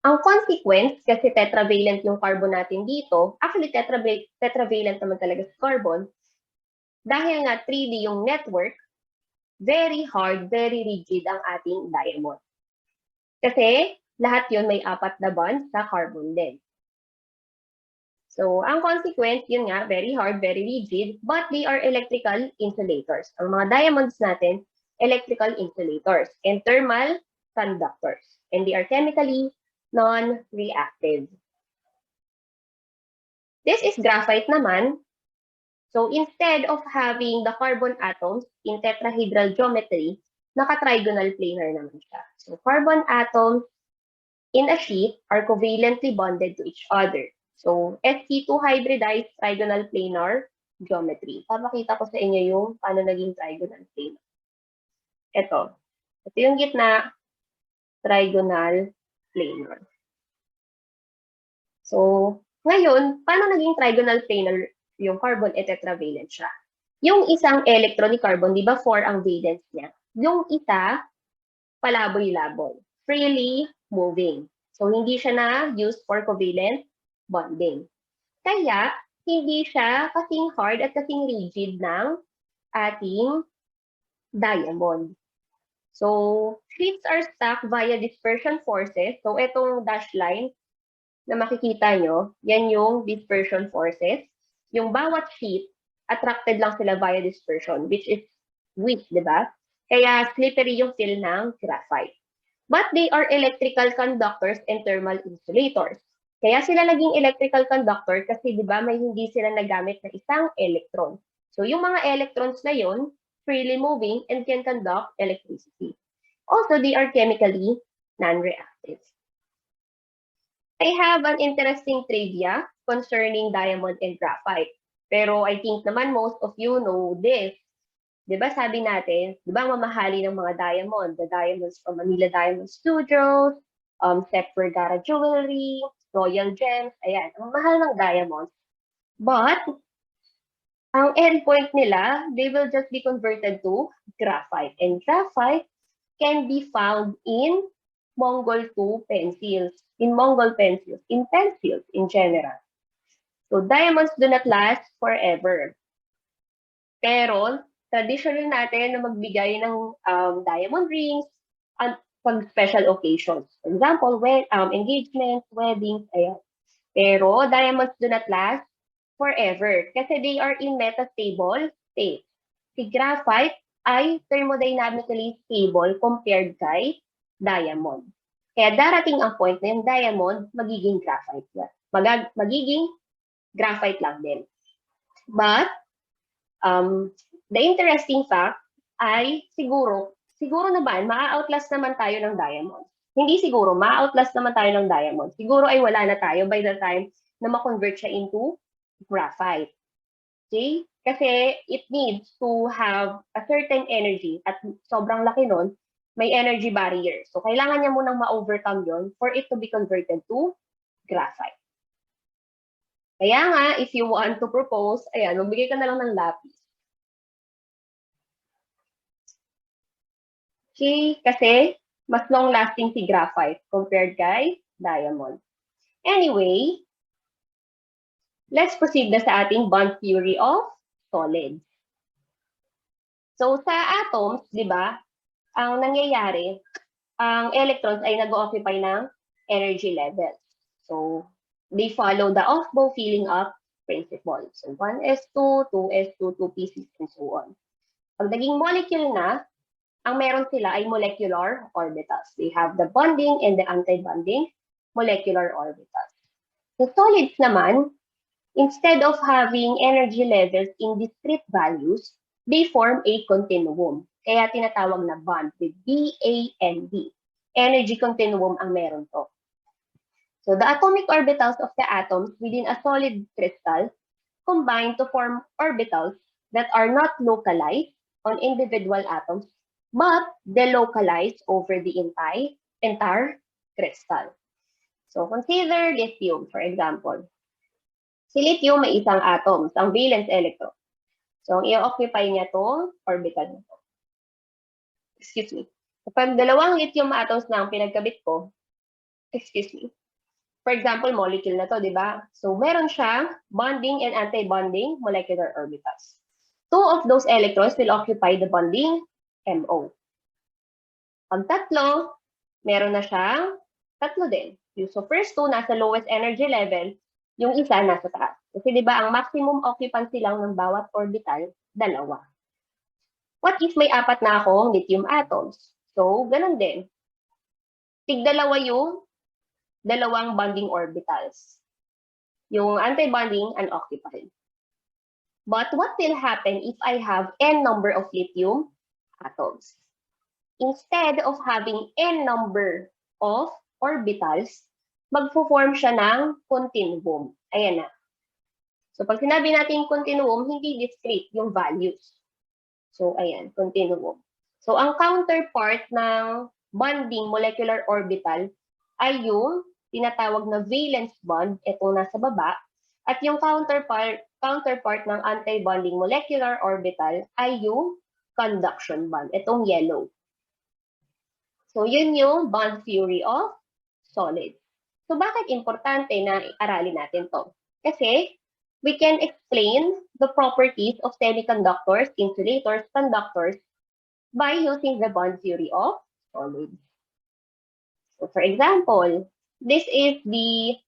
Ang consequence, kasi tetravalent yung carbon natin dito, actually tetravalent naman talaga sa carbon, dahil nga 3D yung network, very hard, very rigid ang ating diamond. Kasi lahat yun may 4 na bonds sa carbon din. So, ang consequence, yun nga, very hard, very rigid, but they are electrical insulators. Ang mga diamonds natin, electrical insulators and thermal conductors. And they are chemically non-reactive. This is graphite naman. So, instead of having the carbon atoms in tetrahedral geometry, naka-trigonal planar naman siya. So, carbon atoms in a sheet are covalently bonded to each other. So, sp2 hybridized trigonal planar geometry. Papakita ko sa inyo yung paano naging trigonal planar. Ito. Ito yung gitna, trigonal planar. So, ngayon, paano naging trigonal planar yung carbon tetravalent siya? Yung isang electron ni carbon, di ba 4 ang valence niya? Yung isa, palaboy-laboy, freely moving. So, hindi siya na used for covalent bonding. Kaya, hindi siya kasing hard at kasing rigid ng ating diamond. So, sheets are stuck via dispersion forces. So, itong dashed line na makikita nyo, yan yung dispersion forces. Yung bawat sheet, attracted lang sila via dispersion, which is weak, di ba? Kaya slippery yung feel ng graphite. But they are electrical conductors and thermal insulators. Kaya sila naging electrical conductor kasi 'di ba may hindi sila nagamit na isang electron. So yung mga electrons na yon freely moving and can conduct electricity. Also, they are chemically non-reactive. I have an interesting trivia concerning diamond and graphite. Pero I think naman most of you know this. 'Di ba sabi natin, 'di ba mamahali ng mga diamond? The diamonds from Manila Diamond Studios, Seth Vergara Jewelry, Royal Gems, ayan, ang mahal ng diamonds. But, ang endpoint nila, they will just be converted to graphite. And graphite can be found in Mongol 2 pencils, in Mongol pencils, in pencils in general. So, diamonds do not last forever. Pero, traditional natin na magbigay ng diamond rings pag special occasions. For example, engagements, weddings, ayan. Pero, diamonds do not last forever kasi they are in metastable state. Si graphite ay thermodynamically stable compared kay diamond. Kaya darating ang point na yung diamond, magiging graphite yan. Magiging graphite lang din. But, the interesting fact ay siguro naman, maa-outlast naman tayo ng diamond. Hindi siguro, maa-outlast naman tayo ng diamond. Siguro ay wala na tayo by the time na ma-convert siya into graphite. Okay? Kasi it needs to have a certain energy at sobrang laki nun, may energy barrier. So, kailangan niya munang ma-overcome yon for it to be converted to graphite. Kaya nga, if you want to propose, ayan, magbigay ka na lang ng lapis. Okay? Kasi, mas long-lasting si graphite compared kay diamond. Anyway, let's proceed na sa ating bond theory of solids. So, sa atoms, di ba, ang nangyayari, ang electrons ay nag-occupy ng energy levels. So, they follow the off-bow filling up principle. So, 1s2, 2s2, 2p6, and so on. Pag naging molecule na, ang meron sila ay molecular orbitals. They have the bonding and the anti-bonding molecular orbitals. The solids naman, instead of having energy levels in discrete values, they form a continuum. Kaya tinatawag na bond with BAND. Energy continuum ang meron to. So the atomic orbitals of the atoms within a solid crystal combine to form orbitals that are not localized on individual atoms, but delocalized over the entire crystal. So consider lithium, for example. Si lithium may isang atom, ang valence electron. So, ang i-occupy niya to, orbital na to. Excuse me. Kapag dalawang lithium atoms na ang pinagkabit ko, for example, molecule na to, di ba? So, meron siyang bonding and anti-bonding molecular orbitals. Two of those electrons will occupy the bonding MO. Pag tatlo, meron na siyang tatlo din. So, first two, nasa lowest energy level, yung isa nasa taas. Kasi di ba ang maximum occupancy lang ng bawat orbital, dalawa. What if may apat na akong lithium atoms? So, ganun din. Tig-dalawa yung dalawang bonding orbitals. Yung anti-bonding, unoccupied. But what will happen if I have n number of lithium atoms? Instead of having n number of orbitals, magpo-form siya ng continuum. Ayan na. So, pag sinabi natin continuum, hindi discrete yung values. So, ayan, continuum. So, ang counterpart ng bonding molecular orbital ay yung tinatawag na valence bond, itong nasa baba, at yung counterpart ng anti-bonding molecular orbital ay yung conduction bond, itong yellow. So, yun yung bond theory of solids. So, bakit importante na aralin natin to? Kasi, we can explain the properties of semiconductors, insulators, conductors by using the bond theory of solids. So, for example, this is the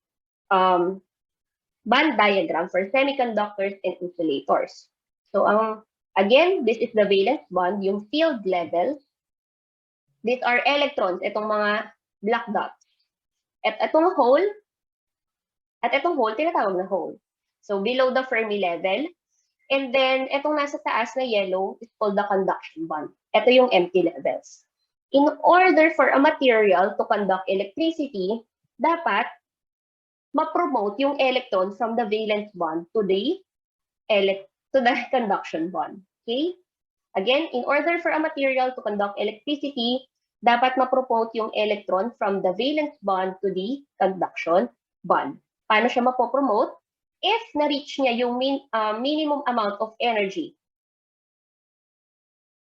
bond diagram for semiconductors and insulators. So, again, this is the valence bond, yung field levels. These are electrons, itong mga black dots. At itong hole, tinatawag na hole. So, below the Fermi level. And then, itong nasa taas na yellow is called the conduction band. Ito yung empty levels. In order for a material to conduct electricity, dapat ma-promote yung electron from the valence bond to the conduction bond. Okay? Again, in order for a material to conduct electricity, dapat ma-promote yung electron from the valence bond to the conduction bond. Paano siya mapopromote? If na-reach niya yung minimum amount of energy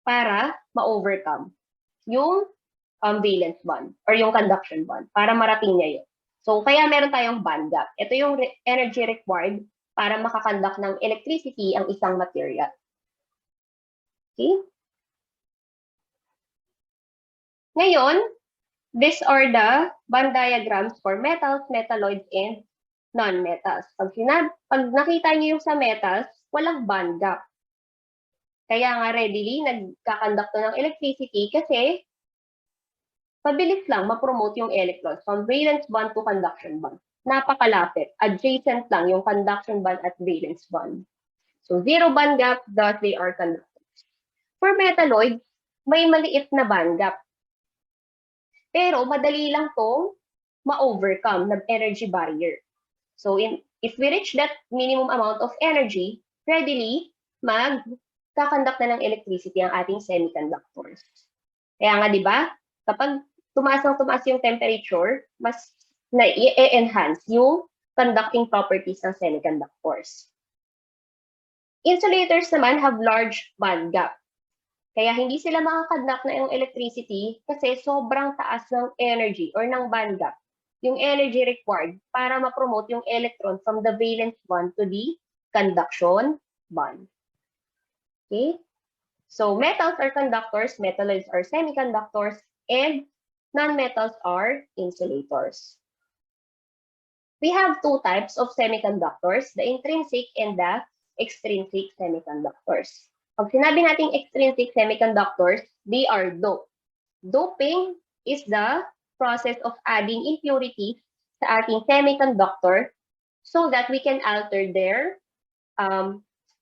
para ma-overcome yung valence bond or yung conduction bond, para marating niya yun. So, kaya meron tayong band gap. Ito yung energy required para makakonduct ng electricity ang isang material. Okay? Ngayon, these are the band diagrams for metals, metalloids, and non-metals. Pag nakita niyo yung sa metals, walang band gap. Kaya nga readily nagkakonduct ng electricity kasi mabilis lang ma-promote yung electrons from valence bond to conduction bond. Napakalapit. Adjacent lang yung conduction bond at valence bond. So, zero band gap, thus they are conductors. For metalloids, may maliit na band gap. Pero madali lang tong ma-overcome ng energy barrier. So, if we reach that minimum amount of energy, readily magkakonduct na ng electricity ang ating semiconductors. Kaya nga, di ba, kapag tumaas yung temperature, mas na-enhance yung conducting properties ng semiconductors. Insulators naman have large band gap. Kaya hindi sila makakonduct na yung electricity kasi sobrang taas ng energy or ng band gap, yung energy required para ma-promote yung electron from the valence bond to the conduction bond. Okay? So, metals are conductors, metalloids are semiconductors, and non-metals are insulators. We have two types of semiconductors, the intrinsic and the extrinsic semiconductors. Pag sinabi nating extrinsic semiconductors, they are doped. Doping is the process of adding impurities sa ating semiconductor so that we can alter their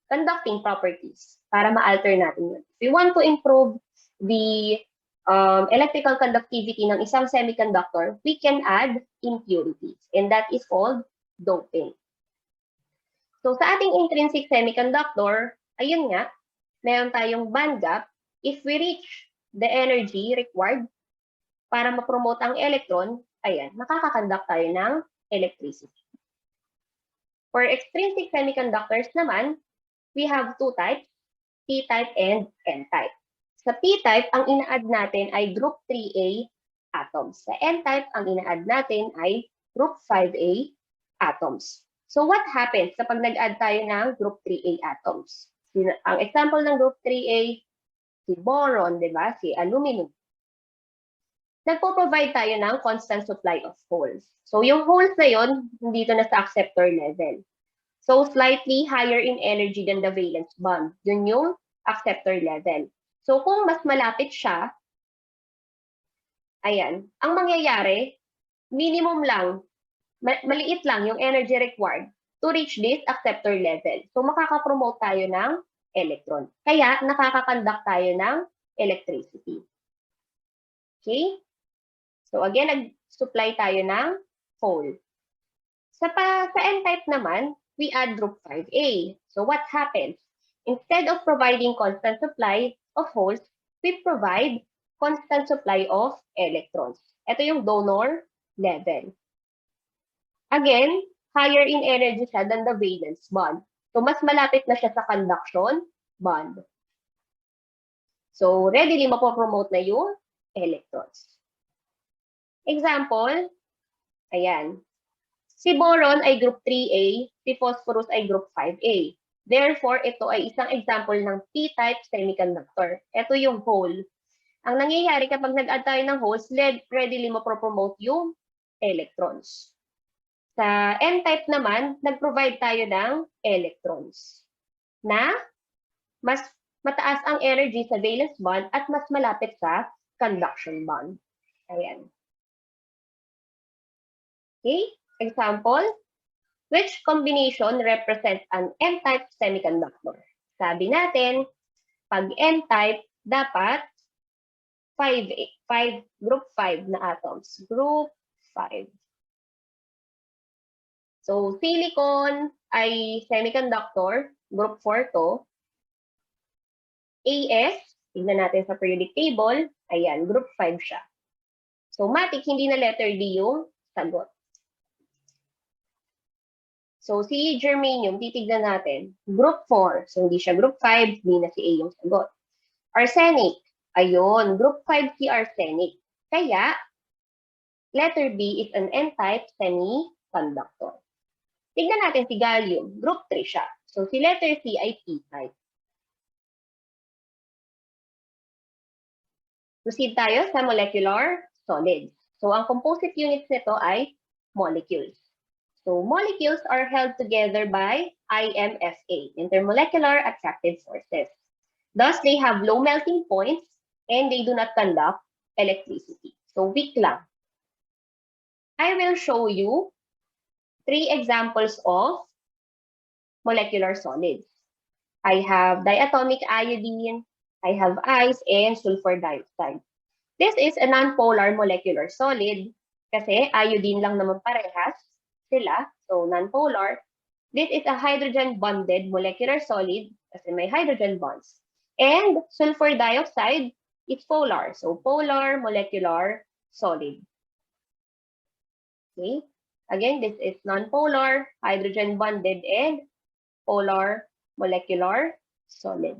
conducting properties para ma-alter natin yun. If we want to improve the electrical conductivity ng isang semiconductor, we can add impurities, and that is called doping. So sa ating intrinsic semiconductor, ayun nga, meron tayong band gap. If we reach the energy required para ma-promote ang electron, ayan, makakakonduct tayo ng electricity. For extrinsic semiconductors naman, we have two types, P-type and N-type. Sa P-type, ang ina-add natin ay group 3A atoms. Sa N-type, ang ina-add natin ay group 5A atoms. So what happens kapag nag-add tayo ng group 3A atoms? Ang example ng group 3A, si boron, di ba? Si aluminum. Nagpo-provide tayo ng constant supply of holes. So yung holes na yon, dito na sa acceptor level. So slightly higher in energy than the valence bond. Yun yung acceptor level. So kung mas malapit siya, ayan, ang mangyayari, minimum lang, maliit lang yung energy required to reach this acceptor level. So makakapromote tayo ng electron. Kaya nakakakonduct tayo ng electricity. Okay? So again, nag-supply tayo ng hole. Sa N-type naman, we add group 5A. So what happens? Instead of providing constant supply of holes, we provide constant supply of electrons. Ito yung donor level. Again, higher in energy siya than the valence bond. So mas malapit na siya sa conduction bond. So readily mapopromote na yung electrons. Example, ayan. Si boron ay group 3A, si phosphorus ay group 5A. Therefore, ito ay isang example ng P-type semiconductor. Ito yung hole. Ang nangyayari kapag nag-add tayo ng holes, readily mapropromote yung electrons. Sa N-type naman, nag-provide tayo ng electrons na mas mataas ang energy sa valence bond at mas malapit sa conduction bond. Ayan. Okay, example, which combination represents an N-type semiconductor? Sabi natin, pag N-type, dapat 5 group 5 na atoms. Group 5. So, silicon ay semiconductor, group 4 to. AS, tignan natin sa periodic table, ayan, group 5 siya. So, matik, hindi na letter D yung sagot. So, si germanium, titignan natin, group 4. So, hindi siya group 5, hindi na si A yung sagot. Arsenic, ayun, group 5 si arsenic. Kaya, letter B is an N-type semiconductor. Tignan natin si gallium, group 3 siya. So, si letter C ay P-type. Proceed tayo sa molecular solids. So, ang composite units nito ay molecules. So, molecules are held together by IMFA, intermolecular attractive forces. Thus, they have low melting points and they do not conduct electricity. So, weak lang. I will show you 3 examples of molecular solids. I have diatomic iodine, I have ice, and sulfur dioxide. This is a non-polar molecular solid kasi iodine lang naman parehas sila, so non-polar. This is a hydrogen-bonded molecular solid kasi may hydrogen bonds. And sulfur dioxide is polar, so polar molecular solid. Okay, again, this is non-polar, hydrogen-bonded, and polar molecular solid.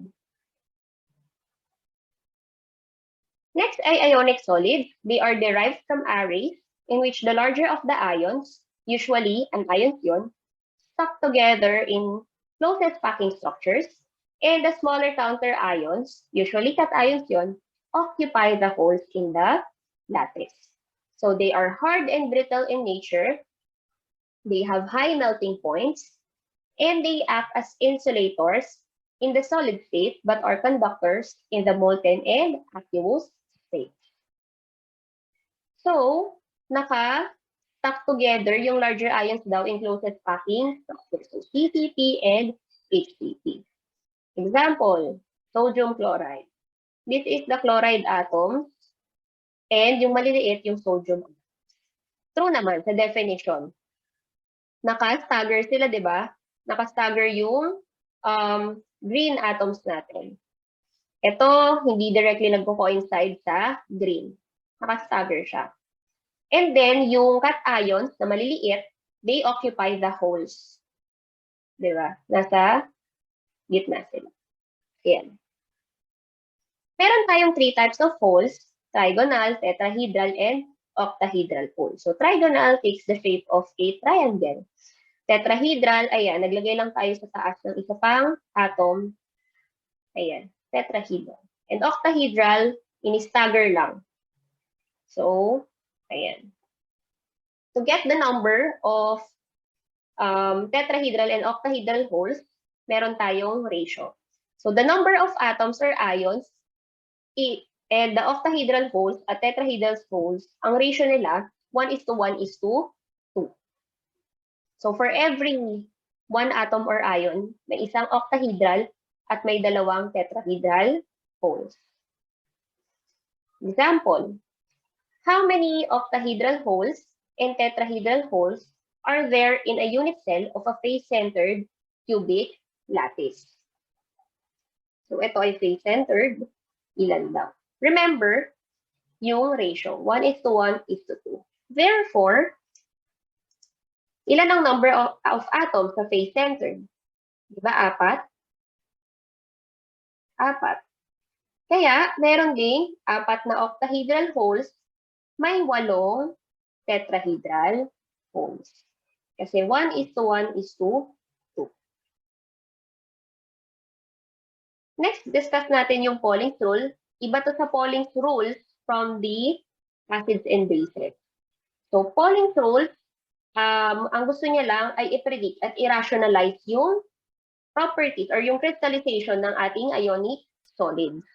Next ay ionic solids. They are derived from arrays in which the larger of the ions, usually an ion ion, stuck together in closest packing structures, and the smaller counter ions, usually cation ion, occupy the holes in the lattice. So they are hard and brittle in nature, they have high melting points, and they act as insulators in the solid state but are conductors in the molten and aqueous state. So, naka-stuck together yung larger ions daw in closest packing structures. So, CCP and HCP. Example, sodium chloride. This is the chloride atom and yung maliliit yung sodium. True naman sa definition. Naka-stagger sila, di ba? Naka-stagger yung green atoms natin. Ito, hindi directly nagko-coincide sa green. Naka-stagger siya. And then, yung cations na maliliit, they occupy the holes. Di ba? Nasa gitna sila. Ayan. Meron tayong 3 types of holes, trigonal, tetrahedral, and octahedral hole. So, trigonal takes the shape of a triangle. Tetrahedral, ayan, naglagay lang tayo sa taas ng isa pang atom. Ayan, tetrahedral. And octahedral, ini-stagger lang. So, ayan. To get the number of tetrahedral and octahedral holes, meron tayong ratio. So, the number of atoms or ions and the octahedral holes at tetrahedral holes, ang ratio nila, 1:1:2. So, for every 1 atom or ion, may isang octahedral at may 2 tetrahedral holes. Example, how many octahedral holes and tetrahedral holes are there in a unit cell of a face-centered cubic lattice? So, ito ay face-centered. Ilan daw? Remember, yung ratio, 1:1:2. Therefore, ilan ang number of atoms sa face-centered? Diba, 4? 4. Kaya, meron ding 4 na octahedral holes, may 8 tetrahedral holes. Kasi 1:1:2. Next, discuss natin yung Pauling's rule. Iba to sa Pauling's rules from the acids and bases. So, Pauling's rule, ang gusto niya lang ay i-predict at i-rationalize yung properties or yung crystallization ng ating ionic solids.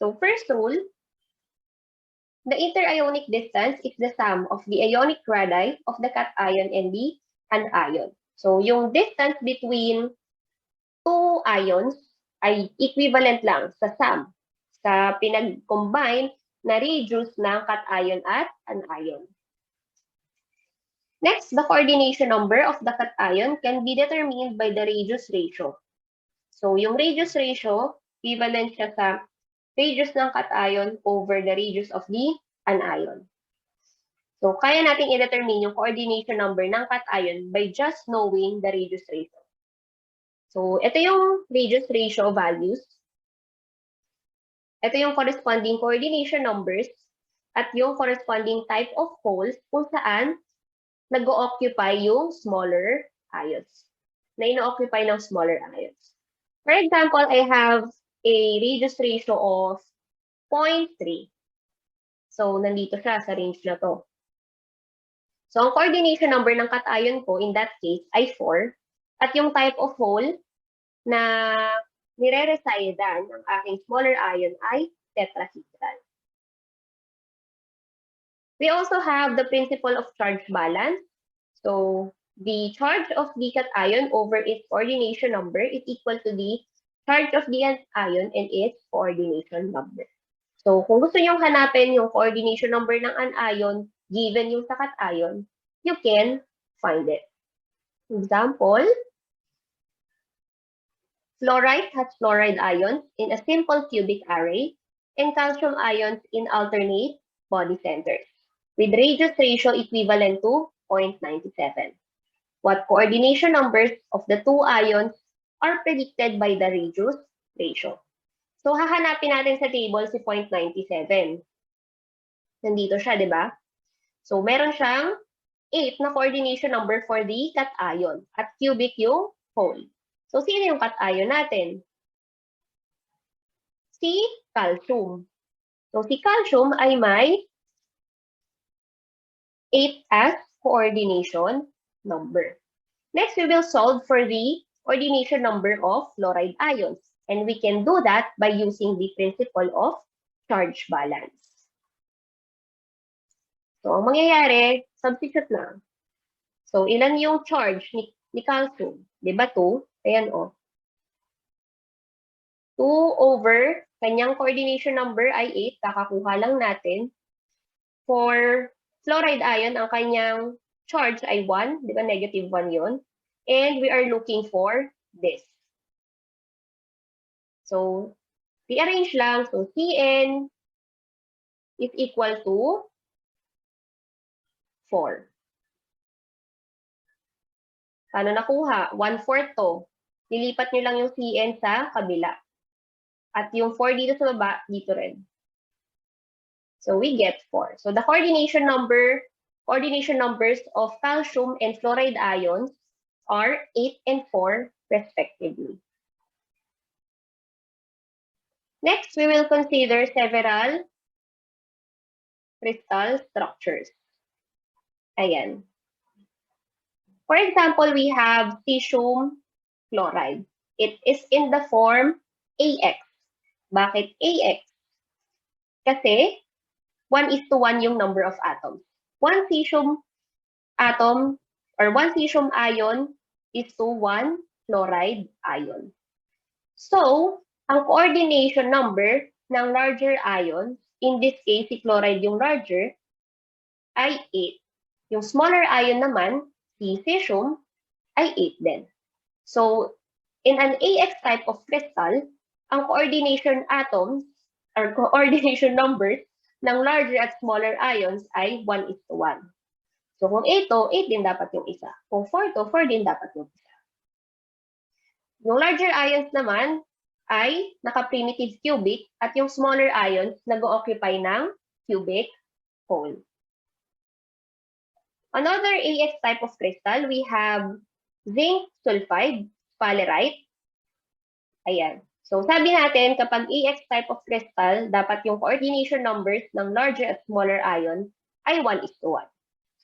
So, first rule, The interionic distance is the sum of the ionic radii of the cation and the anion. So, yung distance between two ions ay equivalent lang sa sum, sa pinag-combine na radius ng cation at anion. Next, the coordination number of the cation can be determined by the radius ratio. So, yung radius ratio, equivalent siya sa radius ng cation over the radius of the anion. So, kaya nating i-determine yung coordination number ng cation by just knowing the radius ratio. So, ito yung radius ratio values. Ito yung corresponding coordination numbers at yung corresponding type of holes kung saan nag-o-occupy yung smaller ions. Na ino-occupy ng smaller ions. For example, I have a radius ratio of 0.3. So, nandito siya sa range na to. So, ang coordination number ng cation ko in that case ay 4. At yung type of hole na nire-residan ng aking smaller ion ay tetrahedral. We also have the principle of charge balance. So, the charge of the cation over its coordination number is equal to the charge of the anion and its coordination number. So, kung gusto nyo hanapin yung coordination number ng anion given yung sa cation, you can find it. Example, fluorite has fluoride ions in a simple cubic array and calcium ions in alternate body centers with radius ratio equivalent to 0.97. What coordination numbers of the two ions are predicted by the radius ratio? So, hahanapin natin sa table si 0.97. Nandito siya, di ba? So, meron siyang 8 na coordination number for the cation at cubic yung hole. So, sino yung cation natin? Si calcium. So, si calcium ay may 8 as coordination number. Next, we will solve for the coordination number of fluoride ions. And we can do that by using the principle of charge balance. So, ang mangyayari, substitute lang. So, ilan yung charge ni calcium? Diba 2? Ayan o. 2 over, kanyang coordination number ay 8. Kakakuha lang natin. For fluoride ion, ang kanyang charge ay 1. Diba negative 1 yun? And we are looking for this. So, rearrange lang. So, Cn is equal to 4. Paano nakuha? 1/4 to. Nilipat nyo lang yung Cn sa kabila. At yung 4 dito sa baba, dito rin. So, we get 4. So, the coordination numbers of calcium and fluoride ions are 8 and 4 respectively. Next, we will consider several crystal structures. Ayan. For example, we have cesium chloride. It is in the form AX. Bakit AX? Kasi 1:1 yung number of atoms. One cesium atom or one cesium ion is to one fluoride ion. So, ang coordination number ng larger ions, in this case, si chloride yung larger, ay 8. Yung smaller ion naman, si cesium, ay 8 din. So, in an AX type of crystal, ang coordination atoms or coordination numbers ng larger at smaller ions ay 1:1. So, kung 8 to, 8 din dapat yung isa. Kung 4 to, 4 din dapat yung isa. Yung larger ions naman ay naka-primitive cubic at yung smaller ions nag-o-occupy ng cubic hole. Another AX type of crystal, we have zinc sulfide, sphalerite. Ayan. So, sabi natin, kapag AX type of crystal, dapat yung coordination numbers ng larger at smaller ion ay 1:1.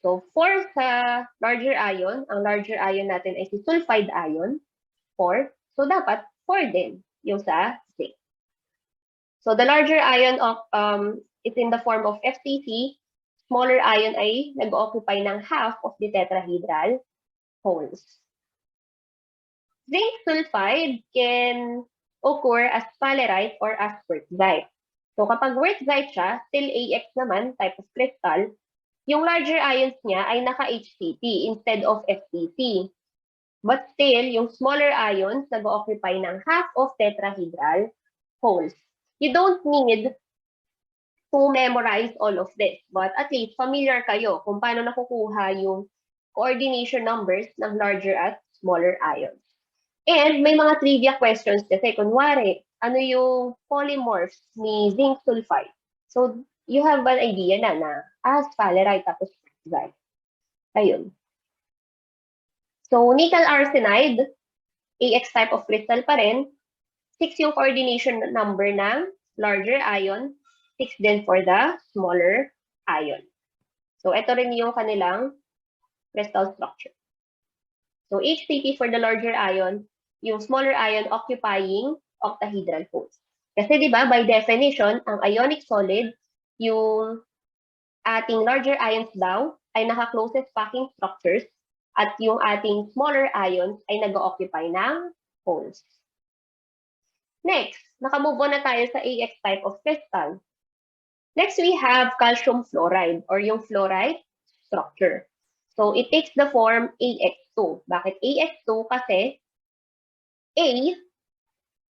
So, for sa larger ion, ang larger ion natin ay si sulfide ion, 4. So, dapat 4 din yung sa zinc. So, the larger ion of is in the form of FCC, smaller ion ay nag-occupy ng half of the tetrahedral holes. Zinc sulfide can occur as sphalerite or as quartzite. So kapag quartzite siya, still AX naman, type of crystal, yung larger ions niya ay naka-HCT instead of FCC. But still, yung smaller ions nag-occupy ng half of tetrahedral holes. You don't need to memorize all of this, but at least familiar kayo kung paano nakukuha yung coordination numbers ng larger at smaller ions. And may mga trivia questions kasi, kunwari, ano yung polymorphs ni zinc sulfide? So, you have an idea na sphalerite tapos quartzite. Ayun. So, nickel arsenide, AX type of crystal pa rin. 6 yung coordination number ng larger ion, 6 din for the smaller ion. So, ito rin yung kanilang crystal structure. So, HCT for the larger ion, yung smaller ion occupying octahedral holes. Kasi di ba by definition, ang ionic solid, yung ating larger ions daw ay naka-closest packing structures at yung ating smaller ions ay nag-occupy ng holes. Next, nakamove on na tayo sa AX type of crystal. Next, we have calcium fluoride or yung fluoride structure. So, it takes the form AX2. Bakit AX2? Kasi A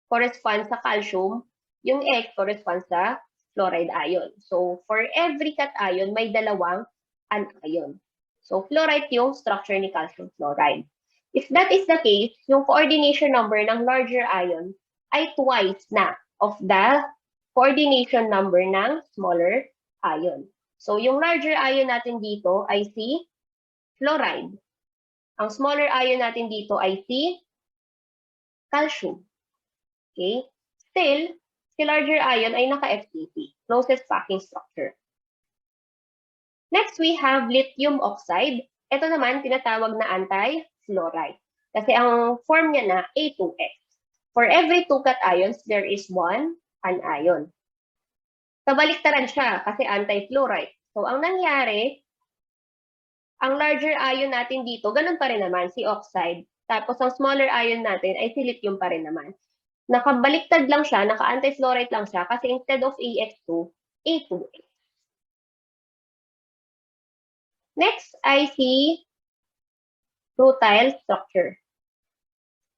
corresponds sa calcium, yung X corresponds sa fluoride ion. So, for every cation, may dalawang anion. So, fluoride yung structure ni calcium fluoride. If that is the case, yung coordination number ng larger ion ay twice na of the coordination number ng smaller ion. So, yung larger ion natin dito ay si fluoride. Ang smaller ion natin dito ay si calcium. Okay? Still, si larger ion ay naka-FCC, closest packing structure. Next, we have lithium oxide. Ito naman, tinatawag na anti-fluoride. Kasi ang form niya na A2X. For every 2 cations, there is 1 anion. Kabaliktaran siya kasi anti-fluoride. So, ang nangyari, ang larger ion natin dito, ganun pa rin naman, si oxide. Tapos, ang smaller ion natin ay si lithium pa rin naman. Nakabaliktad lang siya, naka-anti-fluoride lang siya kasi instead of AX2, A2X. Next ay si rutile structure.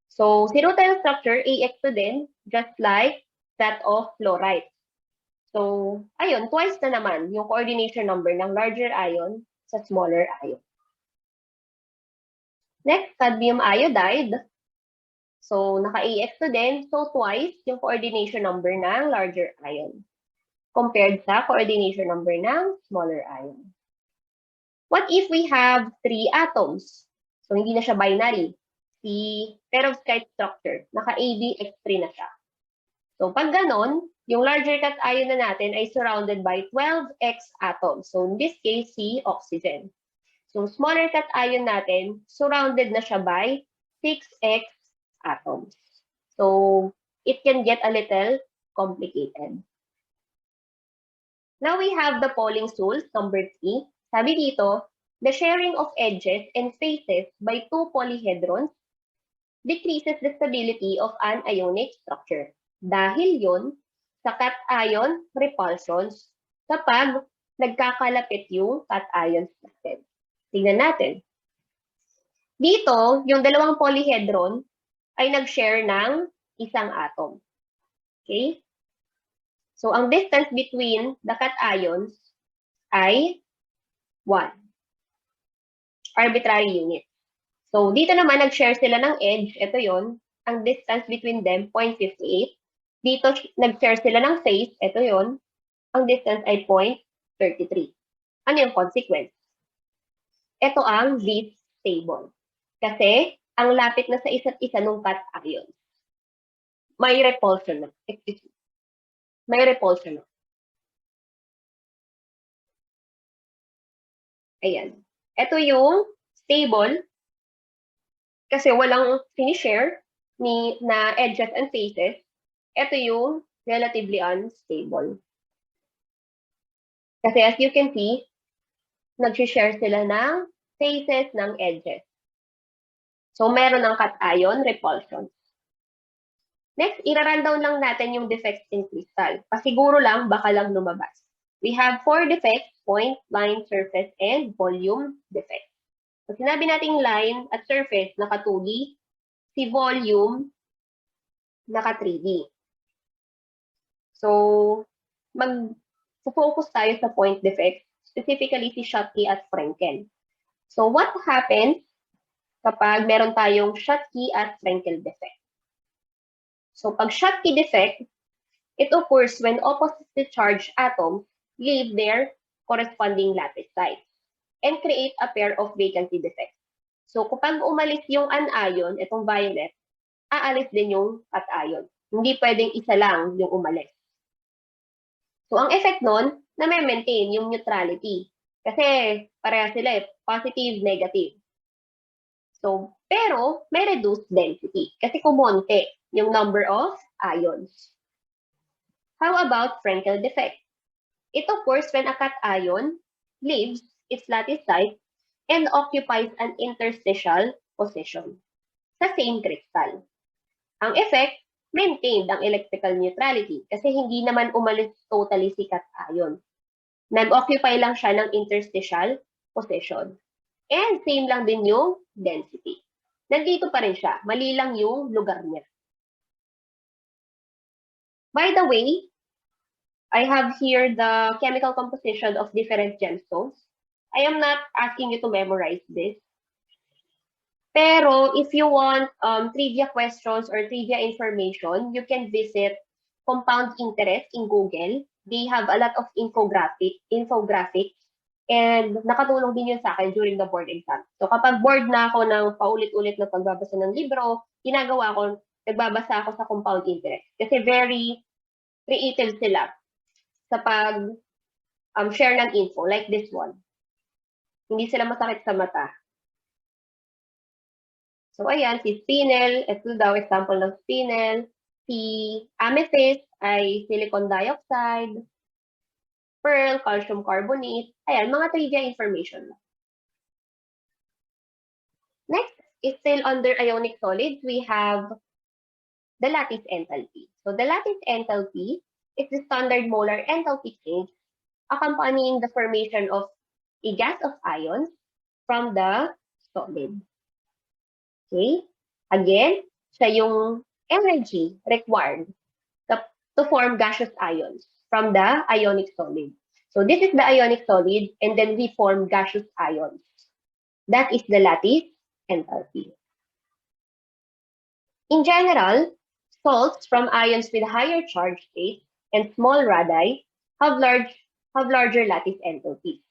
So, si rutile structure, AX2 din, just like that of fluoride. So, ayun, twice na naman yung coordination number ng larger ion sa smaller ion. Next, cadmium iodide. So, naka-AX2 din, so twice yung coordination number ng larger ion compared sa coordination number ng smaller ion. What if we have 3 atoms? So, hindi na siya binary. Si perovskite structure, naka-ABX3 na siya. So, pag ganon, yung larger cation na natin ay surrounded by 12X atoms. So, in this case, si oxygen. So, smaller cation natin, surrounded na siya by 6X atoms. So, it can get a little complicated. Now, we have the Pauling rules, number 3. Sabi dito, the sharing of edges and faces by 2 polyhedrons decreases the stability of an ionic structure. Dahil yun sa cation repulsions kapag nagkakalapit yung cations natin. Tingnan natin. Dito, yung dalawang polyhedron ay nag-share ng isang atom. Okay? So, ang distance between the cations ay 1. Arbitrary unit. So, dito naman, nag-share sila ng edge. Ito yon. Ang distance between them, 0.58. Dito, nag-share sila ng face. Ito yon. Ang distance ay 0.33. Ano yung consequence? Ito ang least stable. Kasi, ang lapit na sa isa't isa ng cation. May repulsion na. Excuse me. May repulsion na. Ayan. Ito yung stable kasi walang sinishare na edges and faces. Ito yung relatively unstable. Kasi as you can see, nag-share sila ng faces ng edges. So, meron ng cation, repulsion. Next, ira-rundown lang natin yung defects in crystal. Pasiguro lang, baka lang lumabas. We have 4 defects: point, line, surface, and volume defects. So, sinabi nating line at surface, naka 2D. Si volume, naka 3D. So, mag-focus tayo sa point defects, specifically si Schottky at Frenkel. So, what happens kapag meron tayong Schottky at Frenkel defect? So, pag Schottky defect, it occurs when oppositely charged atoms leave their corresponding lattice sites and create a pair of vacancy defects. So, kapag umalis yung anion, itong violet, aalis din yung cation. Hindi pwedeng isa lang yung umalis. So, ang effect nun, na-maintain yung neutrality. Kasi pareha sila positive, negative. So, pero may reduced density. Kasi kumonte yung number of ions. How about Frenkel defect? It occurs when a cation leaves its lattice site and occupies an interstitial position sa same crystal. Ang effect, maintained ang electrical neutrality kasi hindi naman umalis totally si cation. Nag-occupy lang siya ng interstitial position. And same lang din yung density. Nandito pa rin siya. Mali lang yung lugar niya. By the way, I have here the chemical composition of different gemstones. I am not asking you to memorize this. Pero if you want trivia questions or trivia information, you can visit Compound Interest in Google. They have a lot of infographics, and nakatulong din yun sa akin during the board exam. So kapag bored na ako ng paulit-ulit na pagbabasa ng libro, ginagawa ko, nagbabasa ako sa Compound Interest. Kasi very creative sila sa pag-share ng info, like this one. Hindi sila masakit sa mata. So, ayan, si spinel, ito daw example ng spinel. Si amethyst ay silicon dioxide. Pearl, calcium carbonate. Ayan, mga trivia information. Next, is still under ionic solids, we have the lattice enthalpy. So, the lattice enthalpy is the standard molar enthalpy change accompanying the formation of a gas of ions from the solid. Okay? Again, siya yung energy required to form gaseous ions from the ionic solid. So this is the ionic solid, and then we form gaseous ions. That is the lattice enthalpy. In general, salts from ions with higher charge state and small radii have larger lattice enthalpy.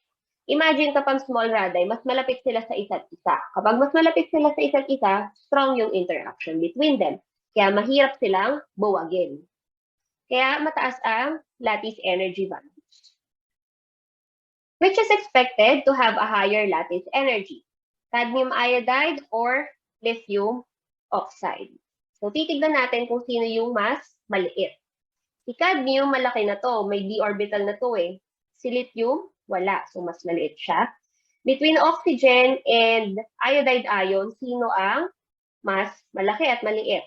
Imagine kapag small radii, mas malapit sila sa isa't isa. Kapag mas malapit sila sa isa't isa, strong yung interaction between them. Kaya mahirap silang buwagin. Kaya mataas ang lattice energy values. Which is expected to have a higher lattice energy? Cadmium iodide or lithium oxide. So titignan natin kung sino yung mas maliit. Si cadmium, malaki na to. May d orbital na to eh. Si lithium, wala. So, mas maliit siya. Between oxygen and iodide ion, sino ang mas malaki at maliit?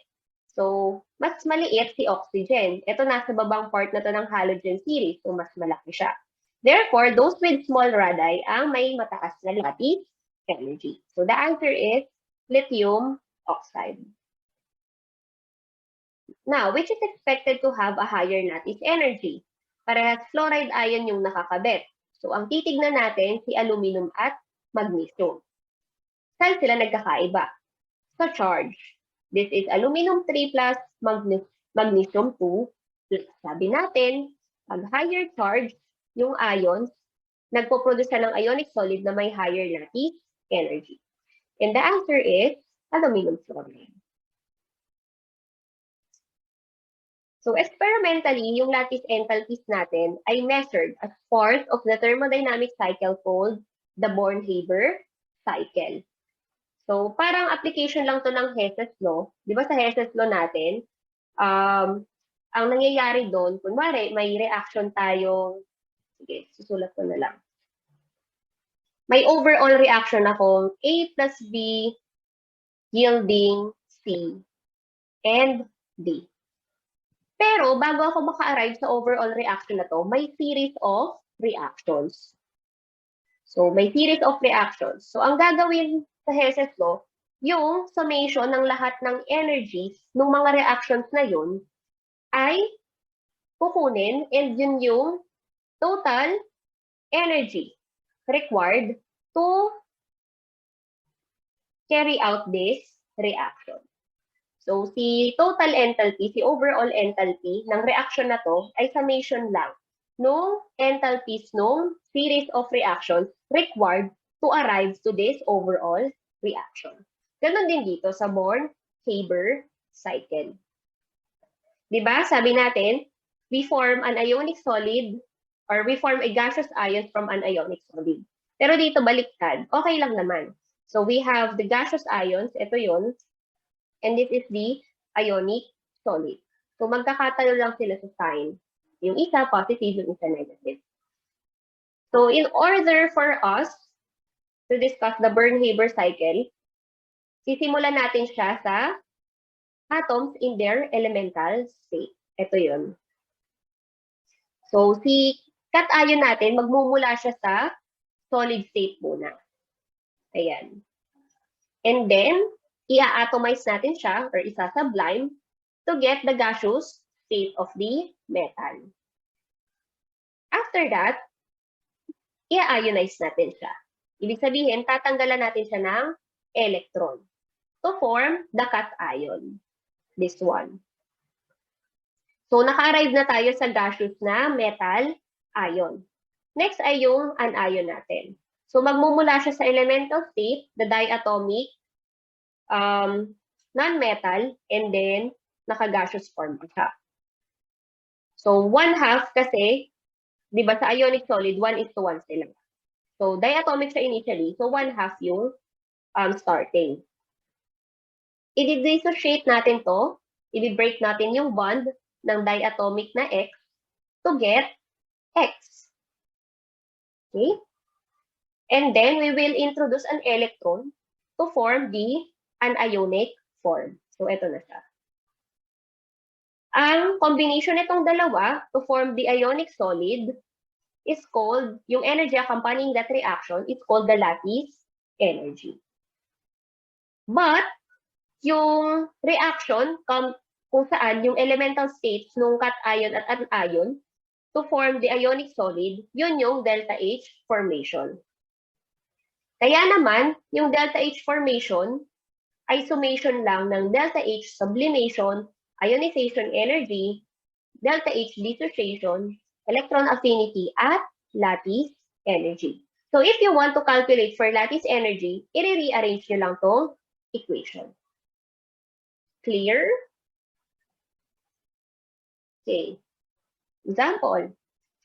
So, mas maliit si oxygen. Ito nasa babang part na to ng halogen series. So, mas malaki siya. Therefore, those with small radii ang may mataas na lattice energy. So, the answer is lithium oxide. Now, which is expected to have a higher lattice energy? Parehas fluoride ion yung nakakabit. So, ang titignan natin, si aluminum at magnesium. Saan sila nagkakaiba? Sa charge. This is aluminum 3 plus magnesium 2 plus. Sabi natin, pag higher charge, yung ions, nagpo-produce ng ionic solid na may higher lattice energy. And the answer is aluminum fluoride. So, experimentally, yung lattice enthalpies natin ay measured as part of the thermodynamic cycle called the Born-Haber cycle. So, parang application lang to ng Hess's law. Di ba sa Hess's law natin, ang nangyayari doon, kunwari, may reaction tayong Sige, susulat ko na lang. May overall reaction akong A plus B yielding C and D. Pero bago ako maka-arrive sa overall reaction na to, may series of reactions. So, may series of reactions. So, ang gagawin sa Hess's law, yung summation ng lahat ng energies ng mga reactions na yun ay kukunin and yun yung total energy required to carry out this reaction. So, si total enthalpy, si overall enthalpy ng reaction na to ay summation lang nung enthalpies nung series of reactions required to arrive to this overall reaction. Ganon din dito sa Born-Haber cycle. Diba? Sabi natin, we form an ionic solid or we form a gaseous ion from an ionic solid. Pero dito baliktad, okay lang naman. So we have the gaseous ions, ito yun, and this is the ionic solid. So magkakatalo lang sila sa sign. Yung isa positive, yung isa negative. So in order for us to discuss the Born-Haber cycle, sisimulan natin siya sa atoms in their elemental state. Ito yun. So si cation natin, magmumula siya sa solid state muna. Ayan. And then, ia-atomize natin siya or isa-sublime to get the gaseous state of the metal. After that, ia-ionize natin siya. Ibig sabihin, tatanggalan natin siya ng electron to form the cation. This one. So, naka-arrive na tayo sa gaseous na metal ion. Next ay yung anion natin. So, magmumula siya sa elemental state, the diatomic non-metal, and then naka-gaseous form siya. So, 1/2 kasi, di ba sa ionic solid, 1:1 sila. So, diatomic siya initially, so 1/2 yung starting. I-dissociate natin to, i-break natin yung bond ng diatomic na X to get X. Okay? And then, we will introduce an electron to form the anionic form. So, ito na siya. Ang combination nitong dalawa to form the ionic solid is called, yung energy accompanying that reaction is called the lattice energy. But, yung reaction kung saan yung elemental states ng cation at anion to form the ionic solid, yun yung delta H formation. Kaya naman, yung delta H formation ay summation lang ng delta H sublimation, ionization energy, delta H dissociation, electron affinity, at lattice energy. So if you want to calculate for lattice energy, i-rearrange nyo lang tong equation. Clear? Okay. Example,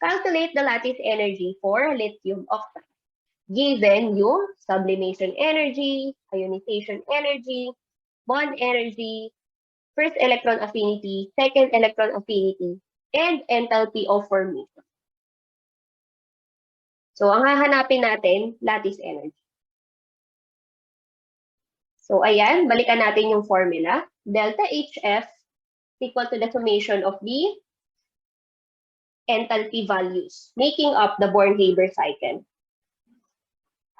calculate the lattice energy for lithium oxide. Given yung sublimation energy, ionization energy, bond energy, first electron affinity, second electron affinity, and enthalpy of formation. So, ang hahanapin natin, lattice energy. So, ayan, balikan natin yung formula. Delta HF is equal to the summation of the enthalpy values, making up the Born-Haber cycle.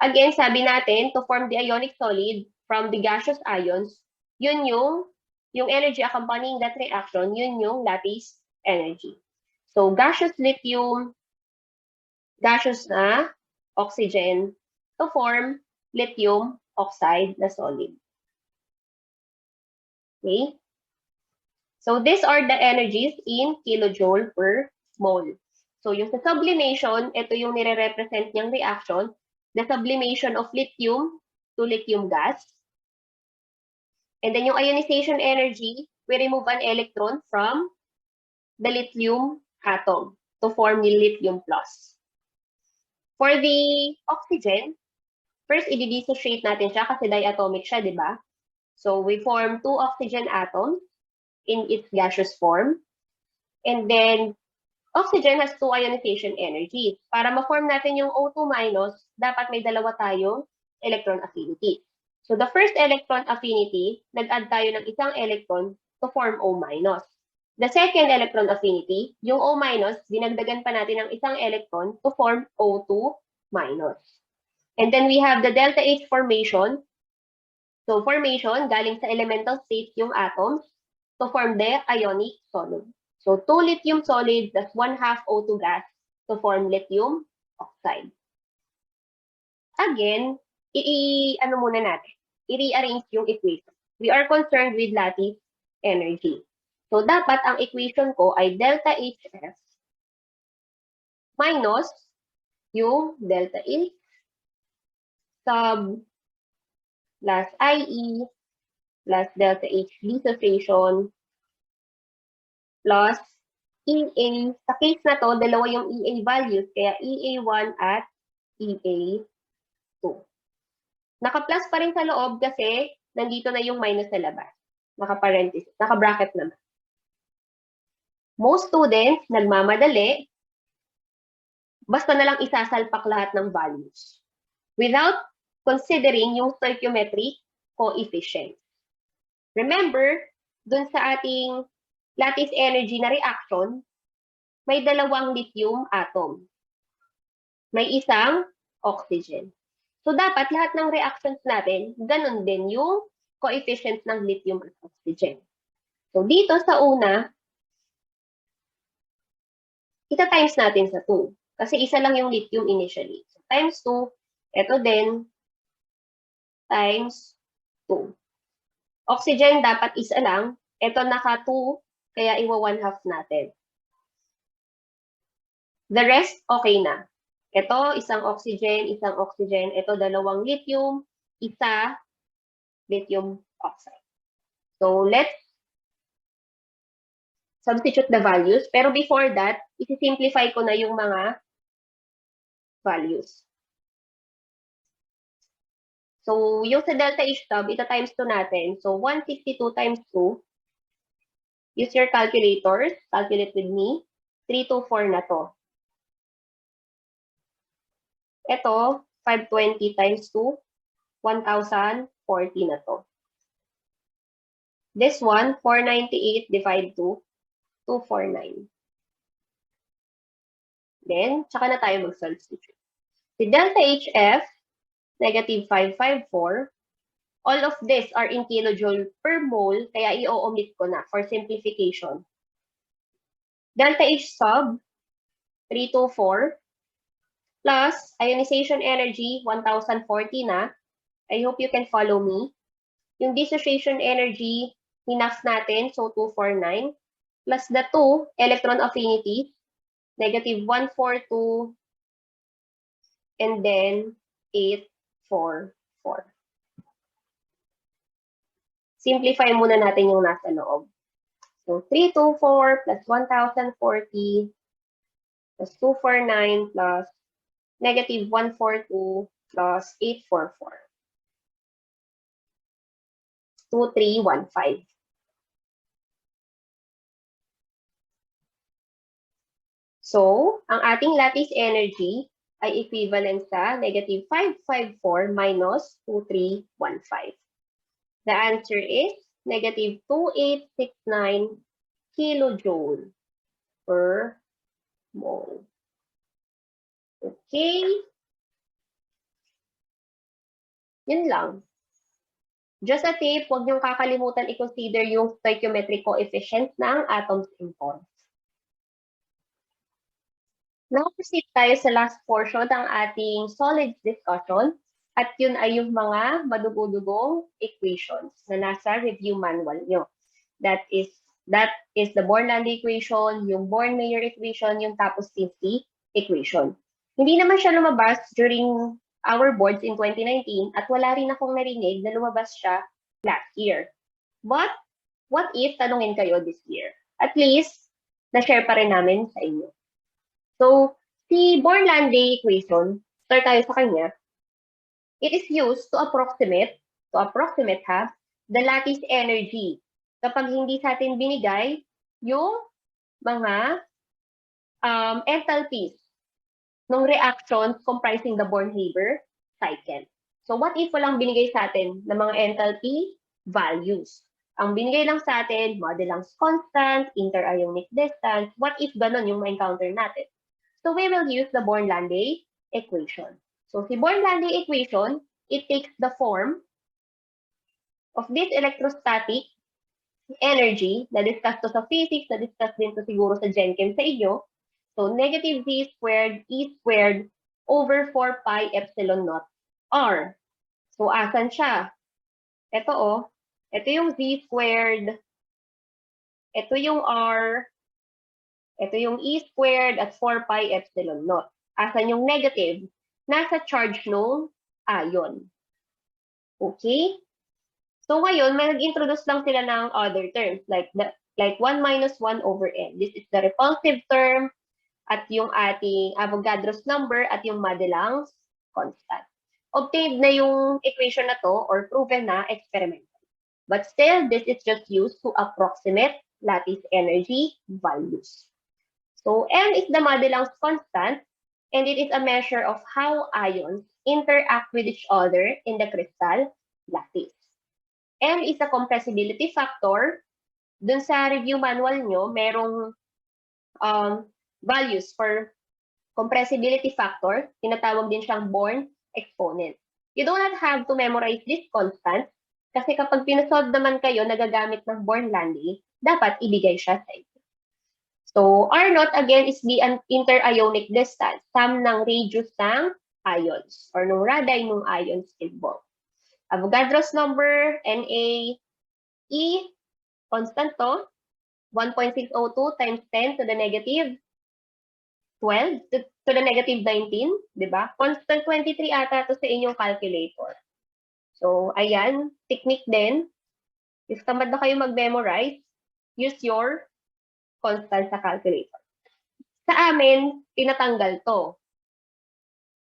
Again, sabi natin, to form the ionic solid from the gaseous ions, yun yung energy accompanying that reaction, yun yung lattice energy. So, gaseous lithium, gaseous na oxygen to form lithium oxide na solid. Okay? So, these are the energies in kilojoule per mole. So, yung sa sublimation, ito yung nire-represent niyang reaction, the sublimation of lithium to lithium gas. And then yung ionization energy, we remove an electron from the lithium atom to form the lithium plus. For the oxygen, first i-dissociate natin siya kasi diatomic siya, di ba? So we form 2 oxygen atoms in its gaseous form. And then Oxygen has two ionization energies. Para ma-form natin yung O2 minus, dapat may dalawa tayong electron affinity. So the first electron affinity, nag-add tayo ng isang electron to form O minus. The second electron affinity, yung O minus, dinagdagan pa natin ng isang electron to form O2 minus. And then we have the delta H formation. So formation, galing sa elemental state yung atoms to form the ionic solid. So 2 lithium solid plus 1/2 O2 gas to form lithium oxide. Again, ano muna natin, i-rearrange yung equation. We are concerned with lattice energy. So dapat ang equation ko ay delta HF minus yung delta H sub plus IE plus delta H dissociation plus EA. Sa case na to, dalawa yung EA values, kaya EA1 at EA2. Naka-plus pa rin sa loob kasi nandito na yung minus sa labas. Naka-parenthesis, naka-bracket naman. Most students, nagmamadali, basta na lang isasalpak lahat ng values without considering yung stoichiometric coefficient. Remember, dun sa ating lattice energy na reaction, may dalawang lithium atom. May isang oxygen. So dapat lahat ng reactions natin, ganun din yung coefficient ng lithium at oxygen. So dito sa una, ita-times natin sa 2. Kasi isa lang yung lithium initially. So times 2, ito din, times 2. Oxygen dapat isa lang. Ito naka 2, kaya iwa 1/2 natin. The rest, okay na. Ito, isang oxygen. Ito, dalawang lithium. Isa, lithium oxide. So, let's substitute the values. Pero before that, isi-simplify ko na yung mga values. So, yung sa delta H sub, ita times 2 natin. So, 162 times 2. Use your calculators. Calculate with me. 324 na to. Ito, 520 times 2. 1,040 na to. This one, 498 divided to 249. Then, tsaka na tayo mag-substitute. Si delta HF, negative 554. All of this are in kilojoule per mole, kaya i-omit ko na for simplification. Delta H sub, 324, plus ionization energy, 1,040 na. I hope you can follow me. Yung dissociation energy, hinaf natin, so 249, plus the 2 electron affinity, negative 142, and then 844. Simplify muna natin yung nasa loob. So, 324 plus 1,040 plus 249 plus negative 142 plus 844. 2315. So, ang ating lattice energy ay equivalent sa negative 554 minus 2315. The answer is negative 2869 kilojoule per mole. Okay? Yun lang. Just a tip, huwag niyong kakalimutan i-consider yung stoichiometric coefficient ng atoms in forms. Now, proceed tayo sa last portion ng ating solids discussion. At yun ay yung mga madugo-dugong equations na nasa review manual nyo. That is the Born-Landy equation, yung Born-Mayer equation, yung Tapos-Tinsley equation. Hindi naman siya lumabas during our boards in 2019 at wala rin akong narinig na lumabas siya last year. But, what if tanungin kayo this year? At least, na-share pa rin namin sa inyo. So, si Born-Landy equation, start tayo sa kanya. It is used to approximate the lattice energy. Kapag hindi sa atin binigay yung mga enthalpies ng reactions comprising the Born-Haber cycle. So what if walang binigay sa atin ng mga enthalpy values? Ang binigay lang sa atin, Madelung's constant, interionic distance. What if ganun yung ma-encounter natin? So we will use the Born-Landay equation. So si Born-Landay equation, it takes the form of this electrostatic energy, na-discuss to sa physics, na-discuss din to siguro sa Gen Chem sa inyo. So negative z squared e squared over 4 pi epsilon naught r. So asan siya? Ito ito yung z squared, ito yung r, ito yung e squared at 4 pi epsilon naught. Asan yung negative? Nasa charge ng ion. Okay? So ngayon, may nag-introduce lang sila ng other terms like 1 minus 1 over n. This is the repulsive term at yung ating Avogadro's number at yung Madelung's constant. Obtained na yung equation na to or proven na experimentally. But still, this is just used to approximate lattice energy values. So M is the Madelung's constant and it is a measure of how ions interact with each other in the crystal lattice. M is a compressibility factor. Dun sa review manual nyo, merong values for compressibility factor. Tinatawag din siyang Born exponent. You do not have to memorize this constant kasi kapag pinasolve naman kayo nagagamit ng Born-Landay, dapat ibigay siya sa inyo. So, R0 again is the interionic distance, sum ng radius ng ions or ng radii ng ions involved. Avogadro's number, Na, E, constant to, 1.602 times 10 to the negative 12 to the negative 19, di ba? Constant 23 ata to sa inyong calculator. So, ayan, technique din. If tamad na kayo mag-memorize, use your constant sa calculator. Sa amin, tinatanggal to.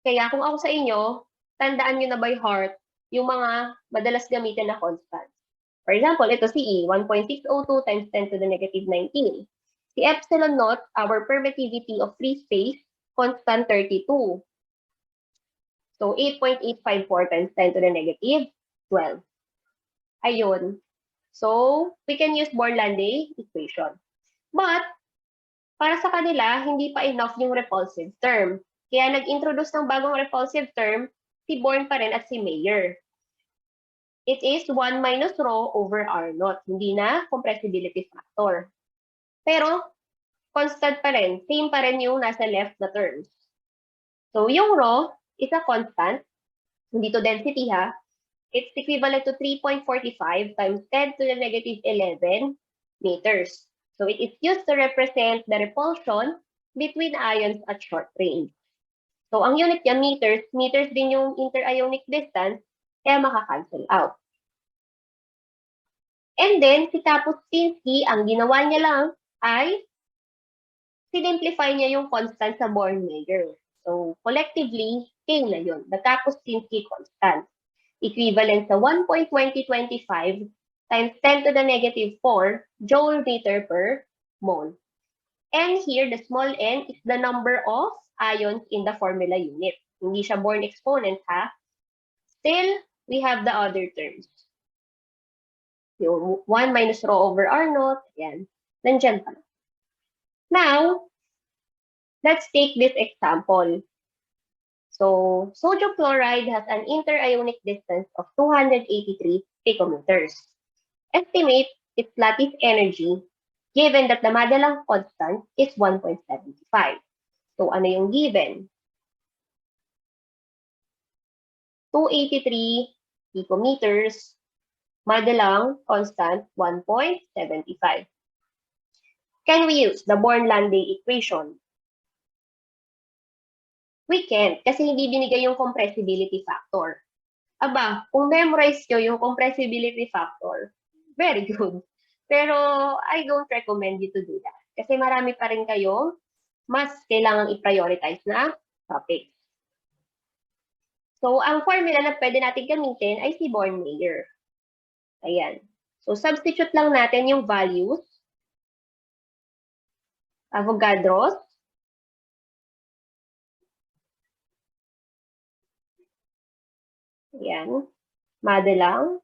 Kaya kung ako sa inyo, tandaan nyo na by heart yung mga madalas gamitin na constant. For example, ito si E, 1.602 times 10 to the negative 19. Si epsilon naught, our permittivity of free space, constant 32. So, 8.854 times 10 to the negative 12. Ayun. So, we can use Born-Landay equation. But, para sa kanila, hindi pa enough yung repulsive term. Kaya nag-introduce ng bagong repulsive term, si Born pa rin at si Mayer. It is 1 minus rho over R0. Hindi na compressibility factor. Pero, constant pa rin. Same pa rin yung nasa left na terms. So, yung rho is a constant. Hindi to density ha. It's equivalent to 3.45 times 10 to the negative 11 meters. So, it is used to represent the repulsion between ions at short range. So, ang unit niya, meters. Meters din yung interionic distance. Kaya makakancel out. And then, si Kapuscinski, ang ginawa niya lang ay sinimplify niya yung constant sa Born-Mayer. So, collectively, K na yun. The Kapuscinski constant. Equivalent sa 1.2025 times 10 to the negative 4 joule meter per mole. And here, the small n is the number of ions in the formula unit. Hindi siya Born exponent, ha? Still, we have the other terms. Yung 1 minus rho over R0, yan. Nandyan pa. Now, let's take this example. So, sodium chloride has an interionic distance of 283 picometers. Estimate its lattice energy given that the Madelung constant is 1.75. So, ano yung given? 283 picometers, Madelung constant 1.75. Can we use the Born-Landay equation? We can't kasi hindi binigay yung compressibility factor. Aba, kung memorize nyo yung compressibility factor, very good. Pero I don't recommend you to do that. Kasi marami pa rin kayong mas kailangang i-prioritize na topics. So, ang formula na pwede natin gamitin ay si Born-Mayer. Ayan. So, substitute lang natin yung values. Avogadro's Ayan. Madelang.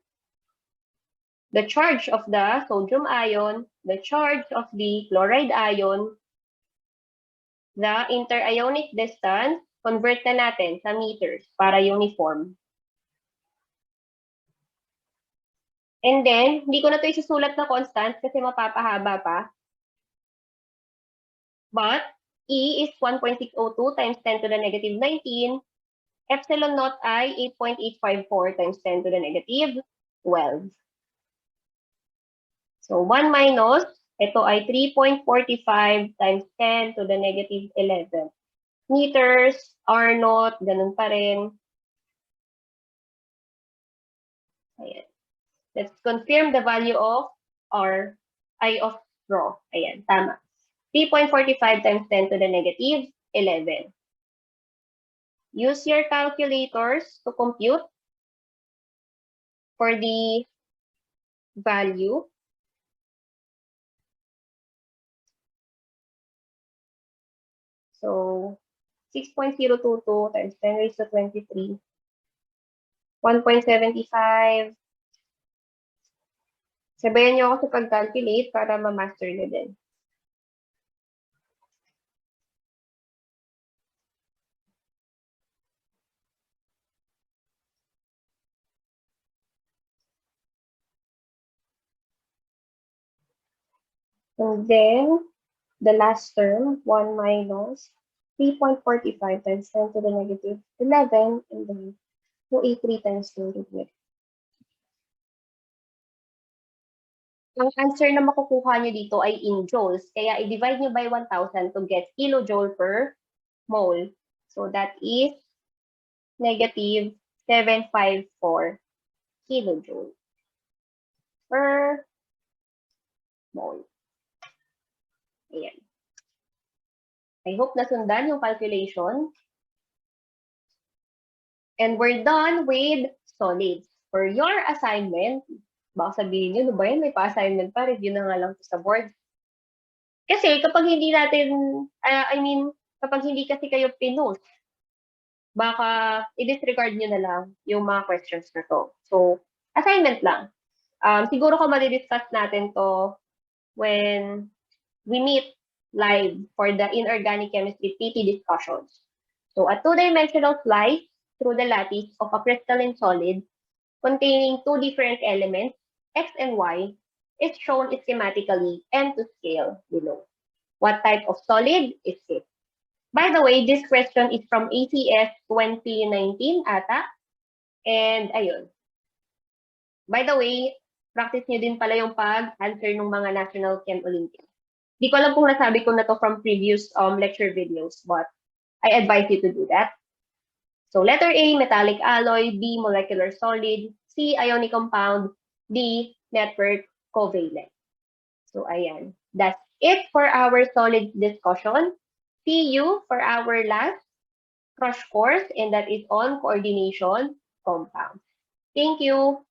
The charge of the sodium ion, the charge of the chloride ion, the interionic distance, convert na natin sa meters para uniform. And then, hindi ko na ito isusulat na constant kasi mapapahaba pa. But, E is 1.602 times 10 to the negative 19. Epsilon naught I, 8.854 times 10 to the negative 12. So, 1 minus, ito ay 3.45 times 10 to the negative 11. Meters, R naught, ganun pa rin. Ayan. Let's confirm the value of R, I of rho. Ayan, tama. 3.45 times 10 to the negative 11. Use your calculators to compute for the value. So, 6.022 times 10 raised to 23. 1.75. Sabayan niyo ako sa pag-calculate para ma-master nyo din. And then, the last term, 1 minus 3.45 times 10 to the negative 11, and then 283 times 10 to the negative. Ang answer na makukuha nyo dito ay in joules. Kaya i-divide nyo by 1,000 to get kilojoule per mole. So that is negative 754 kilojoule per mole. Ayan. I hope nasundan yung calculation. And we're done with solids. For your assignment, baka sabihin nyo, ba yan, may pa-assignment pa, review na nga lang sa board. Kasi kapag hindi natin, kapag hindi kasi kayo pinus, baka i-disregard nyo na lang yung mga questions na to. So, assignment lang. Siguro ko madi-discuss natin to when we meet live for the Inorganic Chemistry PT discussions. So, a two-dimensional slice through the lattice of a crystalline solid containing two different elements, X and Y, is shown schematically and to scale below. What type of solid is it? By the way, this question is from ACS 2019 ata. And ayun. By the way, practice nyo din pala yung pag-answer ng mga National Chem Olympiad. Di ko alam kung nasabi ko na to from previous lecture videos, but I advise you to do that. So letter A, metallic alloy, B, molecular solid, C, ionic compound, D, network covalent. So ayan, that's it for our solid discussion. See you for our last crash course, and that is on coordination compounds. Thank you.